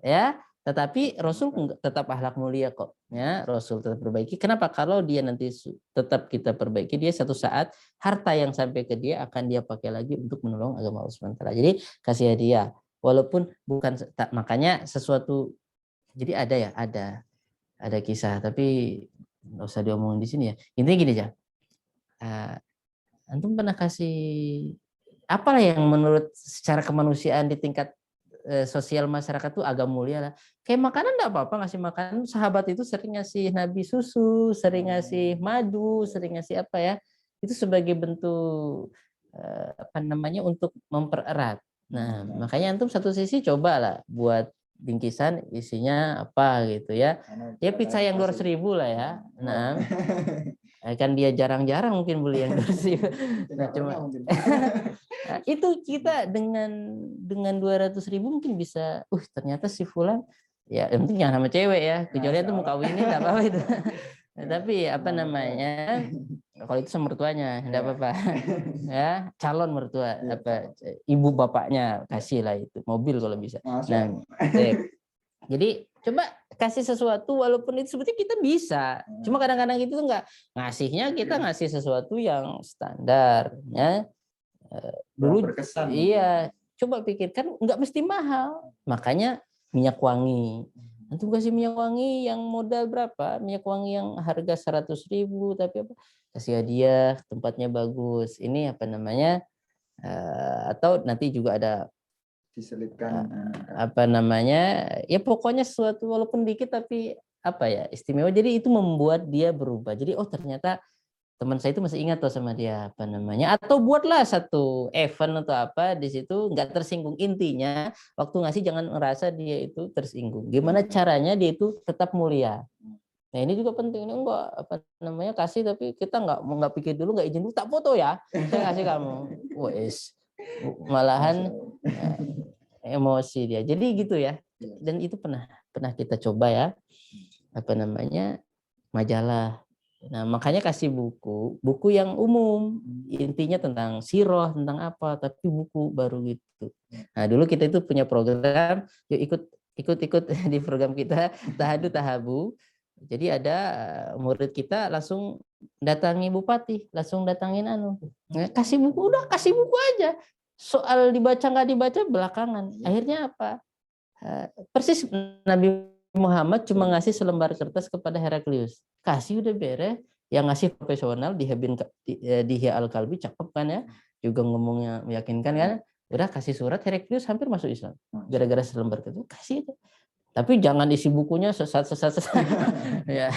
Ya. Tetapi Rasul tetap akhlak mulia kok, ya. Rasul tetap perbaiki. Kenapa? Kalau dia nanti tetap kita perbaiki, dia satu saat harta yang sampai ke dia akan dia pakai lagi untuk menolong agama Allah SWT. Jadi kasih hadiah, walaupun bukan makanya sesuatu. Jadi ada kisah, tapi nggak usah diomongin di sini ya. Intinya gini aja. Antum pernah kasih apalah yang menurut secara kemanusiaan di tingkat sosial masyarakat tuh agak mulia lah. Kayak makanan enggak apa-apa ngasih makanan. Sahabat itu sering ngasih Nabi susu, sering ngasih madu, sering ngasih apa ya. Itu sebagai bentuk apa namanya untuk mempererat. Nah, makanya antum satu sisi cobalah buat bingkisan isinya apa gitu ya. Ya pizza yang 200.000 lah ya. Nah, kan dia jarang-jarang mungkin beli yang 200.000. Nah, cuma nah, itu kita dengan 200.000 mungkin bisa, ternyata si Fulan, ya yang penting jangan sama cewek ya, kecuali itu mau kawinin nggak apa-apa itu. Nah, tapi apa namanya, kalau itu sama mertuanya nggak apa-apa, ya calon mertua apa ibu bapaknya kasih lah itu mobil kalau bisa. Nah, jadi coba kasih sesuatu walaupun itu sebetulnya kita bisa. Cuma kadang-kadang itu nggak ngasihnya, kita ngasih sesuatu yang standar ya. Dulu berkesan. Iya, coba pikirkan nggak mesti mahal. Makanya minyak wangi. Antum kasih minyak wangi yang modal berapa? Minyak wangi yang harga 100.000 tapi apa? Kasih hadiah, tempatnya bagus. Ini apa namanya? Atau nanti juga ada diselipkan apa namanya? Ya pokoknya sesuatu walaupun dikit tapi apa ya? Istimewa. Jadi itu membuat dia berubah. Jadi ternyata teman saya itu masih ingat tuh sama dia apa namanya, atau buatlah satu event atau apa di situ nggak tersinggung. Intinya waktu ngasih jangan ngerasa dia itu tersinggung. Gimana caranya dia itu tetap mulia. Nah ini juga penting. Ini enggak apa namanya kasih tapi kita nggak pikir dulu, nggak izin dulu, tak foto ya saya kasih kamu. Wes malahan emosi dia. Jadi gitu ya. Dan itu pernah kita coba ya apa namanya majalah. Nah, makanya kasih buku yang umum, intinya tentang sirah, tentang apa, tapi buku baru gitu. Nah, dulu kita itu punya program, yuk ikut di program kita Tahadu Tahabu. Jadi ada murid kita langsung datangi bupati, langsung datangin kasih buku, udah kasih buku aja. Soal dibaca nggak dibaca belakangan. Akhirnya apa? Persis Nabi Muhammad cuma ngasih selembar kertas kepada Heraklius. Kasih udah beres. Yang ngasih profesional Dihya Al-Kalbi, cakep kan ya. Juga ngomongnya meyakinkan kan. Udah kasih surat, Heraklius hampir masuk Islam. Gara-gara selembar kertas. Kasih itu. Tapi jangan isi bukunya sesat. ya,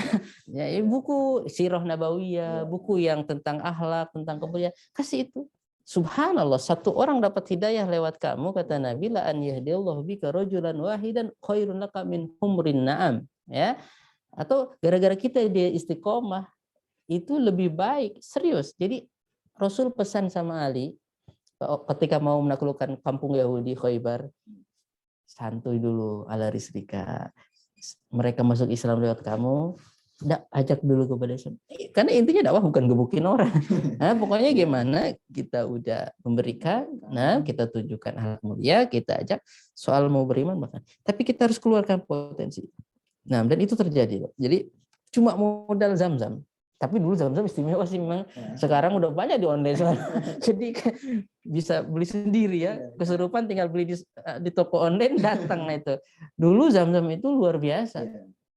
buku Sirah Nabawiyah, buku yang tentang akhlak, tentang kemuliaan. Kasih itu. Subhanallah, satu orang dapat hidayah lewat kamu, kata Nabi, la an yahdillahu bika rajulan wahidan khairun laka min humrin na'am, ya. Atau gara-gara kita dia istiqomah itu lebih baik, serius. Jadi Rasul pesan sama Ali ketika mau menaklukkan kampung Yahudi Khaybar, santuy dulu ala rislika. Mereka masuk Islam lewat kamu, ajak dulu kepada Islam. Karena intinya dakwah bukan gebukin orang. Nah, pokoknya gimana kita udah memberikan, nah kita tunjukkan hal mulia, kita ajak soal mau beriman bahkan. Tapi kita harus keluarkan potensi. Nah, dan itu terjadi. Jadi cuma modal Zam-Zam. Tapi dulu Zam-Zam istimewa sih memang. Sekarang udah banyak di online. Jadi bisa beli sendiri ya. Kesurupan tinggal beli di toko online, datang itu. Dulu Zam-Zam itu luar biasa.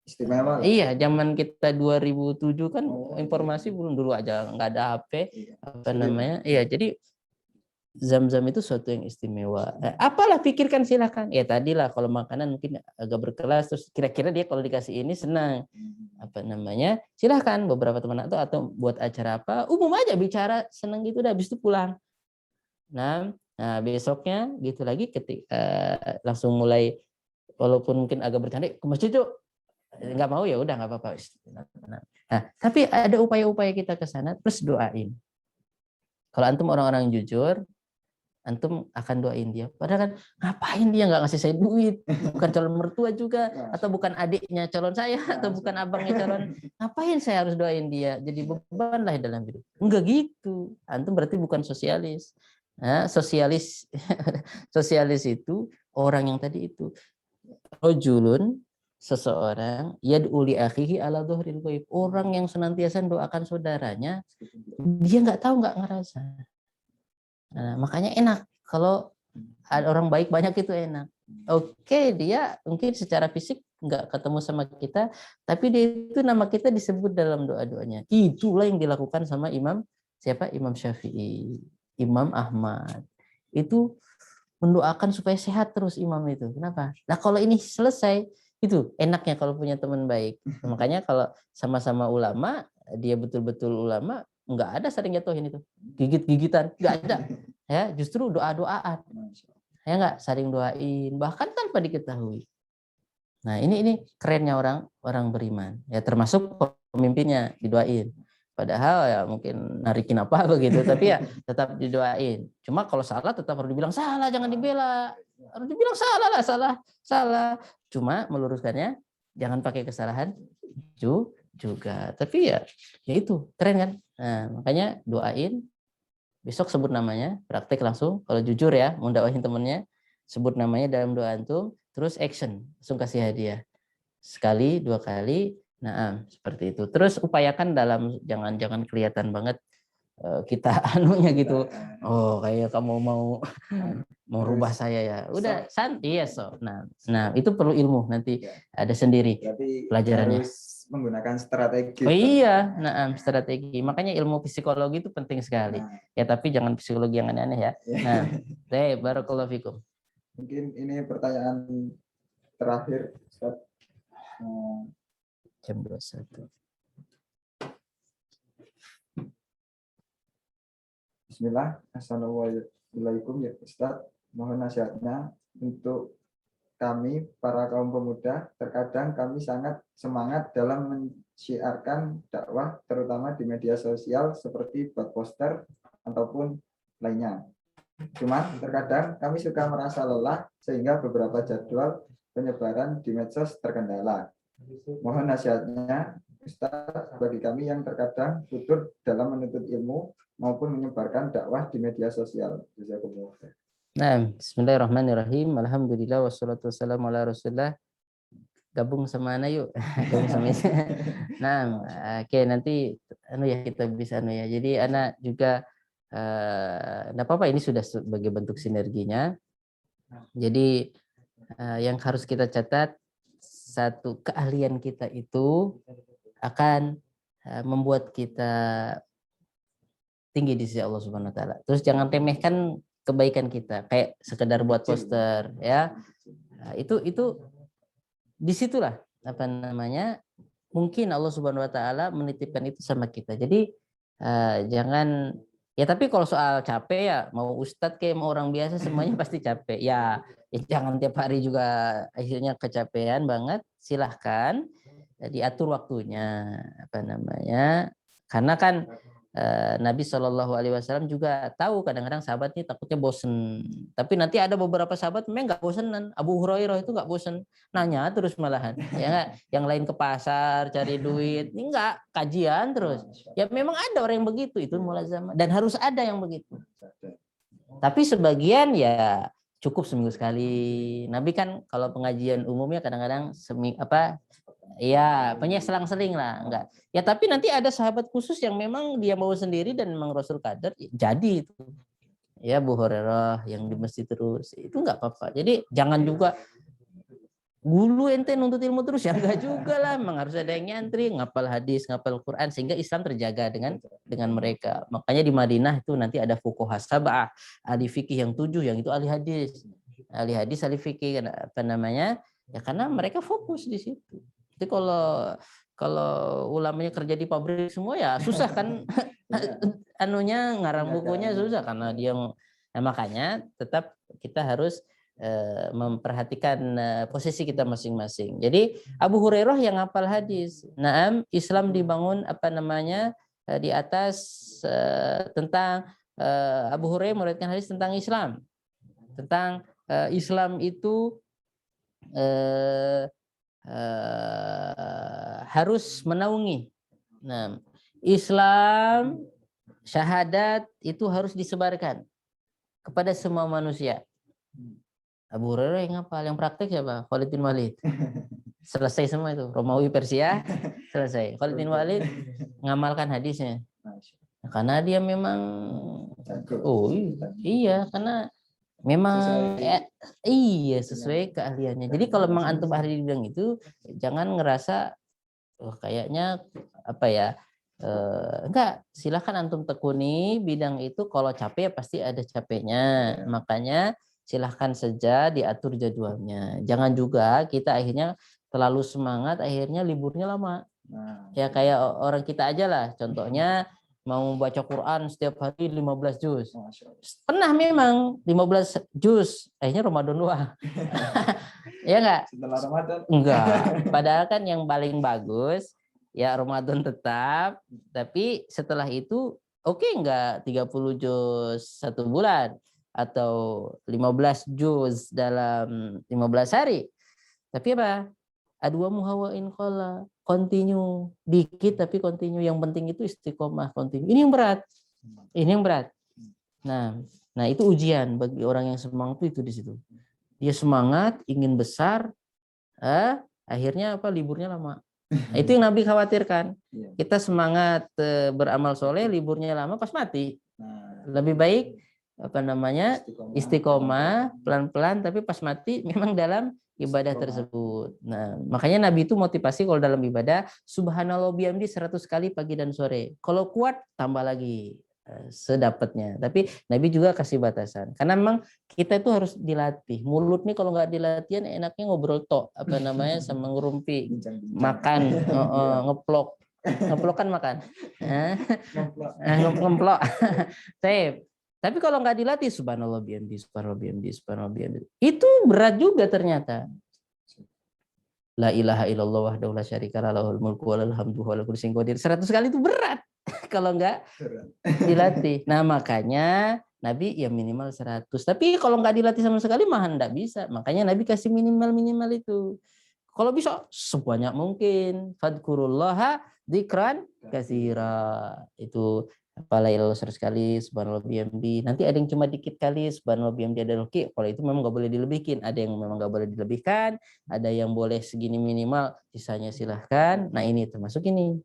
Istimewa. Iya, zaman kita 2007 kan informasi belum, dulu aja nggak ada HP apa namanya. Iya, jadi Zam-Zam itu suatu yang istimewa. Apalah pikirkan silakan. Ya tadilah kalau makanan mungkin agak berkelas, terus kira-kira dia kalau dikasih ini senang. Apa namanya? Silakan beberapa teman atau buat acara apa, umum aja bicara senang gitu, udah habis itu pulang. Nah, besoknya gitu lagi langsung mulai walaupun mungkin agak bercanda ke masjid yuk. Nggak mau ya udah nggak apa-apa. Nah, tapi ada upaya-upaya kita ke sana plus doain. Kalau antum orang-orang jujur, antum akan doain dia. Padahal kan ngapain dia nggak ngasih saya duit? Bukan calon mertua juga, atau bukan adiknya calon saya, atau bukan abangnya calon. Ngapain saya harus doain dia? Jadi beban lah dalam hidup. Enggak gitu. Antum berarti bukan sosialis. Nah, sosialis itu orang yang tadi itu rojulun, seseorang, yad'u li akhihi ala dhuhril ghaib, orang yang senantiasa doakan saudaranya, dia nggak tahu, nggak ngerasa. Nah, makanya enak kalau ada orang baik banyak itu enak. Oke, dia mungkin secara fisik nggak ketemu sama kita, tapi dia itu nama kita disebut dalam doa-doanya. Itulah yang dilakukan sama siapa? Imam Syafi'i, Imam Ahmad. Itu mendoakan supaya sehat terus imam itu. Kenapa? Nah kalau ini selesai, itu enaknya kalau punya teman baik. Makanya kalau sama-sama ulama, dia betul-betul ulama, nggak ada saling jatuhin itu. Gigit-gigitan, nggak ada. Ya, justru doa-doaan. Ya nggak, saling doain, bahkan tanpa diketahui. Nah ini kerennya orang beriman. Ya termasuk pemimpinnya didoain. Padahal ya mungkin narikin apa begitu, tapi ya tetap didoain. Cuma kalau salah tetap harus dibilang salah, jangan dibela. Harus dibilang salah lah, salah. Cuma meluruskannya jangan pakai kesalahan juga. Tapi ya itu keren kan. Nah, makanya doain, besok sebut namanya, praktek langsung. Kalau jujur ya, mau dakwahin temennya, sebut namanya dalam doa antum, terus action, langsung kasih hadiah. Sekali, 2 kali. Nah, seperti itu. Terus upayakan dalam jangan kelihatan banget kita anunya gitu. Oh, kayak kamu mau rubah saya ya. Udah iya so. Nah, itu perlu ilmu nanti ada sendiri pelajarannya. Harus menggunakan strategi. Oh iya, strategi. Makanya ilmu psikologi itu penting sekali. Ya, tapi jangan psikologi yang aneh-aneh ya. Nah, barakallahu fikum. Mungkin ini pertanyaan terakhir, Ustaz. Jam 21. Bismillah. Assalamualaikum ya Ustaz. Mohon nasihatnya untuk kami para kaum pemuda. Terkadang kami sangat semangat dalam mensiarkan dakwah, terutama di media sosial seperti buat poster ataupun lainnya. Cuma terkadang kami suka merasa lelah sehingga beberapa jadwal penyebaran di medsos terkendala. Mohon nasihatnya Ustaz bagi kami yang terkadang tutur dalam menuntut ilmu maupun menyebarkan dakwah di media sosial. Nah, bismillahirrahmanirrahim. Alhamdulillah wassalatu wassalamu ala Rasulillah. Gabung sama Ana yuk. Gabung sama Nah, oke nanti kita bisa ya. Jadi Ana juga enggak apa-apa, ini sudah sebagai bentuk sinerginya. Jadi yang harus kita catat, satu, keahlian kita itu akan membuat kita tinggi di sisi Allah Subhanahu wa taala. Terus jangan remehkan kebaikan kita kayak sekedar buat poster ya. Nah, itu disitulah apa namanya, mungkin Allah Subhanahu wa taala menitipkan itu sama kita. Jadi jangan ya, tapi kalau soal capek ya, mau ustadz kayak mau orang biasa semuanya pasti capek. Ya jangan tiap hari juga akhirnya kecapean banget. Silahkan diatur waktunya apa namanya. Karena kan Nabi SAW juga tahu kadang-kadang sahabat ini takutnya bosen. Tapi nanti ada beberapa sahabat memang nggak bosenan. Abu Hurairah itu nggak bosen, nanya terus malahan. Ya nggak, yang lain ke pasar cari duit, ini nggak, kajian terus. Ya memang ada orang yang begitu, itu mulazamah, dan harus ada yang begitu. Tapi sebagian ya cukup seminggu sekali. Nabi kan kalau pengajian umumnya kadang-kadang ya, selang-seling lah, enggak. Ya tapi nanti ada sahabat khusus yang memang dia mau sendiri dan memang Rasul kader, jadi itu. Ya Abu Hurairah yang di masjid terus, itu enggak apa-apa. Jadi jangan juga gulu ente nuntut ilmu terus, ya enggak juga lah. Memang harus ada yang nyantri, ngapal hadis, ngapal Quran, sehingga Islam terjaga dengan mereka. Makanya di Madinah itu nanti ada fuqaha sab'ah, ahli fikih yang 7, yang itu ahli hadis, ahli fikih, apa namanya? Ya karena mereka fokus di situ. Jadi kalau ulamanya kerja di pabrik semua ya susah kan, anunya ngarang bukunya susah karena dia. Nah, makanya tetap kita harus memperhatikan posisi kita masing-masing. Jadi Abu Hurairah yang hafal hadis. Naam, Islam dibangun apa namanya di atas tentang Abu Hurairah meriwayatkan hadis tentang Islam. Tentang Islam itu harus menaungi. Nah, Islam syahadat itu harus disebarkan kepada semua manusia. Abu Hurairah yang ngapal, yang praktek siapa? Khalid bin Walid. Selesai semua itu. Romawi Persia selesai. Khalid bin Walid ngamalkan hadisnya. Karena dia memang iya, karena memang iya sesuai keahliannya. Jadi kalau memang antum ahli di bidang itu, jangan ngerasa kayaknya apa ya, enggak, silakan antum tekuni bidang itu. Kalau capek pasti ada capeknya, makanya silahkan saja diatur jadwalnya. Jangan juga kita akhirnya terlalu semangat, akhirnya liburnya lama. Ya kayak orang kita aja lah, contohnya mau baca Quran setiap hari 15 juz. Pernah memang 15 juz, akhirnya Ramadan doang. Ya enggak? Setelah Ramadan? Enggak. Padahal kan yang paling bagus ya Ramadan tetap, tapi setelah itu oke enggak 30 juz satu bulan atau 15 juz dalam 15 hari. Tapi apa? Adwa muhawain qala, continue dikit tapi continue. Yang penting itu istiqomah, continue. Ini yang berat. Ini yang berat. Nah itu ujian bagi orang yang semangat itu di situ. Dia semangat, ingin besar, akhirnya apa? Liburnya lama. Nah, itu yang Nabi khawatirkan. Kita semangat beramal soleh, liburnya lama pas mati. Lebih baik apa namanya? Istiqomah, pelan-pelan, tapi pas mati memang dalam ibadah tersebut. Nah, makanya Nabi itu motivasi kalau dalam ibadah, subhanallah bihamdi 100 kali pagi dan sore. Kalau kuat tambah lagi sedapatnya. Tapi Nabi juga kasih batasan. Karena memang kita itu harus dilatih. Mulut nih kalau nggak dilatihan enaknya ngobrol tok, apa namanya, sama ngerumpi, makan, ngeplok. Ngeplok kan makan. Ngeplok. Tapi kalau nggak dilatih, subhanallah bihamdi, subhanallah bihamdi, subhanallah bihamdi, itu berat juga ternyata. La ilaha illallah wahdahu la syarika lahul mulku wa lahul hamdu wa lahu kulli syai'in qadir. 100 kali itu berat kalau nggak dilatih. Nah, makanya Nabi ya minimal 100. Tapi kalau nggak dilatih sama sekali mah enggak bisa. Makanya Nabi kasih minimal itu. Kalau bisa sebanyak mungkin. Fadkurullaha dzikran katsira. Itu apalah ilallah 100 kali, subhanallah bihamdi. Nanti ada yang cuma dikit kali, subhanallah bihamdi ada oke. Kalau itu memang nggak boleh dilebihkan. Ada yang memang nggak boleh dilebihkan. Ada yang boleh segini minimal, sisanya silahkan. Nah ini termasuk ini.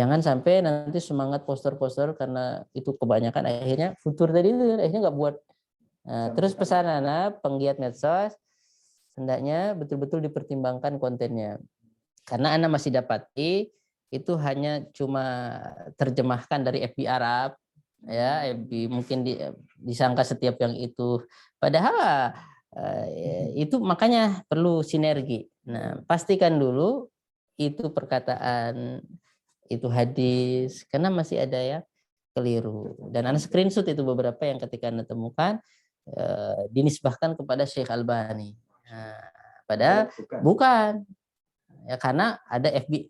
Jangan sampai nanti semangat poster-poster karena itu kebanyakan akhirnya futur tadi itu akhirnya nggak buat. Nah, terus pesan anak penggiat medsos, hendaknya betul-betul dipertimbangkan kontennya. Karena anak masih dapati itu hanya cuma terjemahkan dari FB Arab, ya FB mungkin disangka setiap yang itu. Padahal itu makanya perlu sinergi. Nah, pastikan dulu itu perkataan, itu hadis, karena masih ada ya keliru. Dan anak screenshot itu beberapa yang ketika anda temukan dinisbahkan kepada Syekh Albani. Nah, padahal bukan. Ya karena ada FB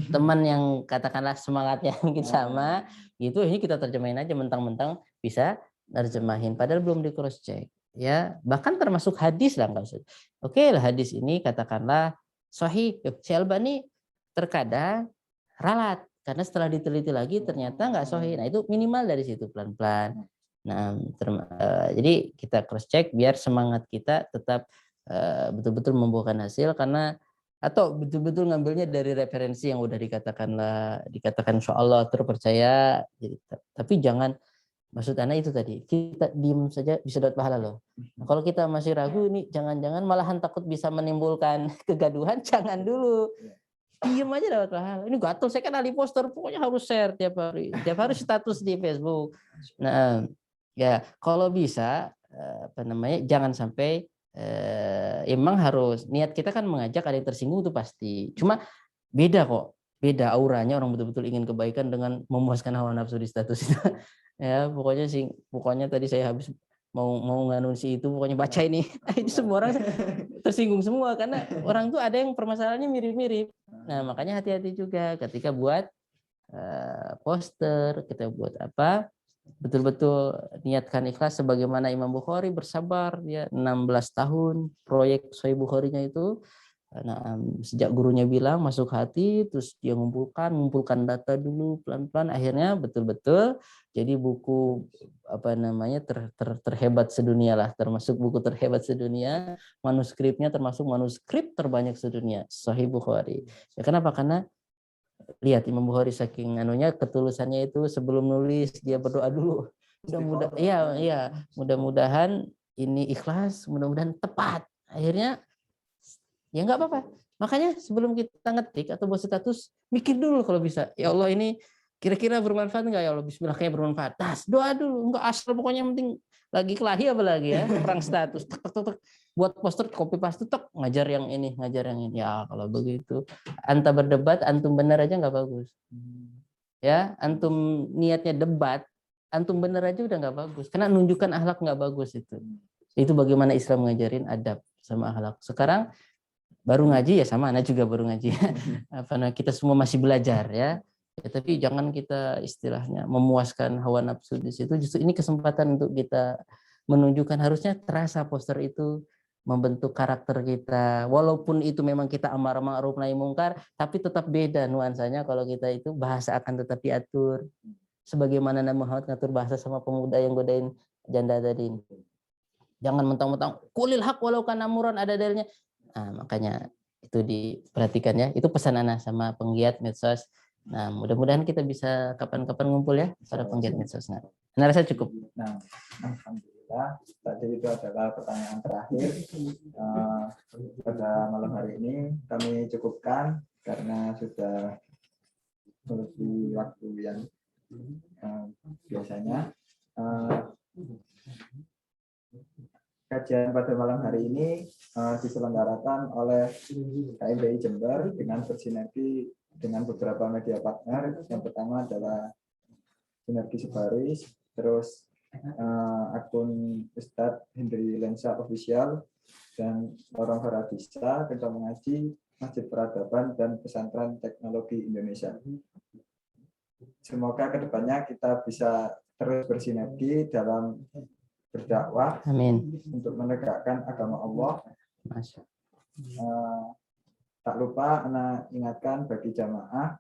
teman yang katakanlah semangatnya mungkin sama gitu, ini kita terjemahin aja mentang-mentang bisa terjemahin padahal belum di cross check ya. Bahkan termasuk hadis lah, oke lah hadis ini katakanlah sahih, Syekh Albani terkadang ralat karena setelah diteliti lagi ternyata nggak sahih. Nah itu minimal dari situ pelan-pelan. Nah jadi kita cross check biar semangat kita tetap betul-betul membuahkan hasil, karena atau betul-betul ngambilnya dari referensi yang udah dikatakan insyaallah terpercaya. Jadi, tapi jangan, maksud anak itu tadi kita diem saja bisa dapat pahala loh. Nah, kalau kita masih ragu ini jangan-jangan malahan takut bisa menimbulkan kegaduhan, jangan dulu. Diem aja dapat pahala. Ini gatel, saya kan ahli poster, pokoknya harus share tiap hari status di Facebook. Nah, ya kalau bisa apa namanya, jangan sampai emang harus niat kita kan mengajak, ada yang tersinggung itu pasti. Cuma beda kok, beda auranya orang betul-betul ingin kebaikan dengan memuaskan hawa nafsu di status itu. Ya pokoknya tadi saya habis mau nganunsi itu, pokoknya baca ini itu semua orang tersinggung semua karena orang tuh ada yang permasalahannya mirip-mirip. Nah makanya hati-hati juga ketika buat poster, kita buat apa, betul-betul niatkan ikhlas sebagaimana Imam Bukhari bersabar ya 16 tahun proyek Sahih Bukharinya itu Nah, sejak gurunya bilang masuk hati, terus dia mengumpulkan data dulu pelan-pelan, akhirnya betul-betul jadi buku apa namanya terhebat sedunia lah, termasuk buku terhebat sedunia, manuskripnya termasuk manuskrip terbanyak sedunia, Sahih Bukhari. Ya kenapa? Karena lihat Imam Bukhari saking anunya ketulusannya itu sebelum nulis dia berdoa dulu. Mudah-mudahan ini ikhlas, mudah-mudahan tepat. Akhirnya ya nggak apa-apa. Makanya sebelum kita ngetik atau buat status, mikir dulu kalau bisa. Ya Allah ini kira-kira bermanfaat nggak ya Allah? Bismillah kayak bermanfaat. Doa dulu. Nggak asal pokoknya yang penting lagi kelahi apalagi ya. Perang status. Tek, tek, tek, tek. Buat poster copy paste tek. Ngajar yang ini. Ya kalau begitu. Anta berdebat, antum benar aja nggak bagus. Ya, antum niatnya debat, antum benar aja udah nggak bagus. Karena nunjukkan akhlak nggak bagus itu. Itu bagaimana Islam ngajarin adab sama akhlak. Sekarang baru ngaji ya sama anak juga baru ngaji kita semua masih belajar ya, tapi jangan kita istilahnya memuaskan hawa nafsu di situ. Justru ini kesempatan untuk kita menunjukkan harusnya terasa poster itu membentuk karakter kita, walaupun itu memang kita amar ma'ruf nahi mungkar, tapi tetap beda nuansanya kalau kita itu bahasa akan tetap diatur sebagaimana Nabi Muhammad ngatur bahasa sama pemuda yang godain janda tadi. Jangan mentang-mentang kulil haq walau kana murran, ada dalilnya. Nah, makanya itu diperhatikan ya. Itu pesan Ana sama penggiat medsos. Nah, mudah-mudahan kita bisa kapan-kapan ngumpul ya para penggiat medsos. Nah, Ana rasa cukup. Nah, alhamdulillah tadi itu adalah pertanyaan terakhir pada malam hari ini. Kami cukupkan karena sudah melebihi waktu yang biasanya. Kajian pada malam hari ini diselenggarakan oleh KMBI Jember dengan bersinergi dengan beberapa media partner. Yang pertama adalah Sinergi Sebaris, terus akun Ustadz Hendri Lensa Official, dan Lorong Faradisa, Ketua Mengaji, Masjid Peradaban, dan Pesantren Teknologi Indonesia. Semoga kedepannya kita bisa terus bersinergi dalam berdakwah. Amin. Untuk menegakkan agama Allah. Tak lupa Ana ingatkan bagi jamaah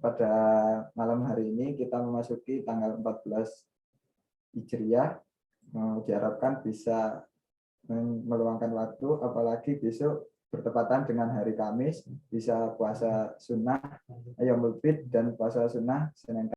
pada malam hari ini kita memasuki tanggal 14 Hijriah. Diharapkan bisa meluangkan waktu, apalagi besok bertepatan dengan hari Kamis, bisa puasa sunnah Yaumul Bid dan puasa sunnah Senin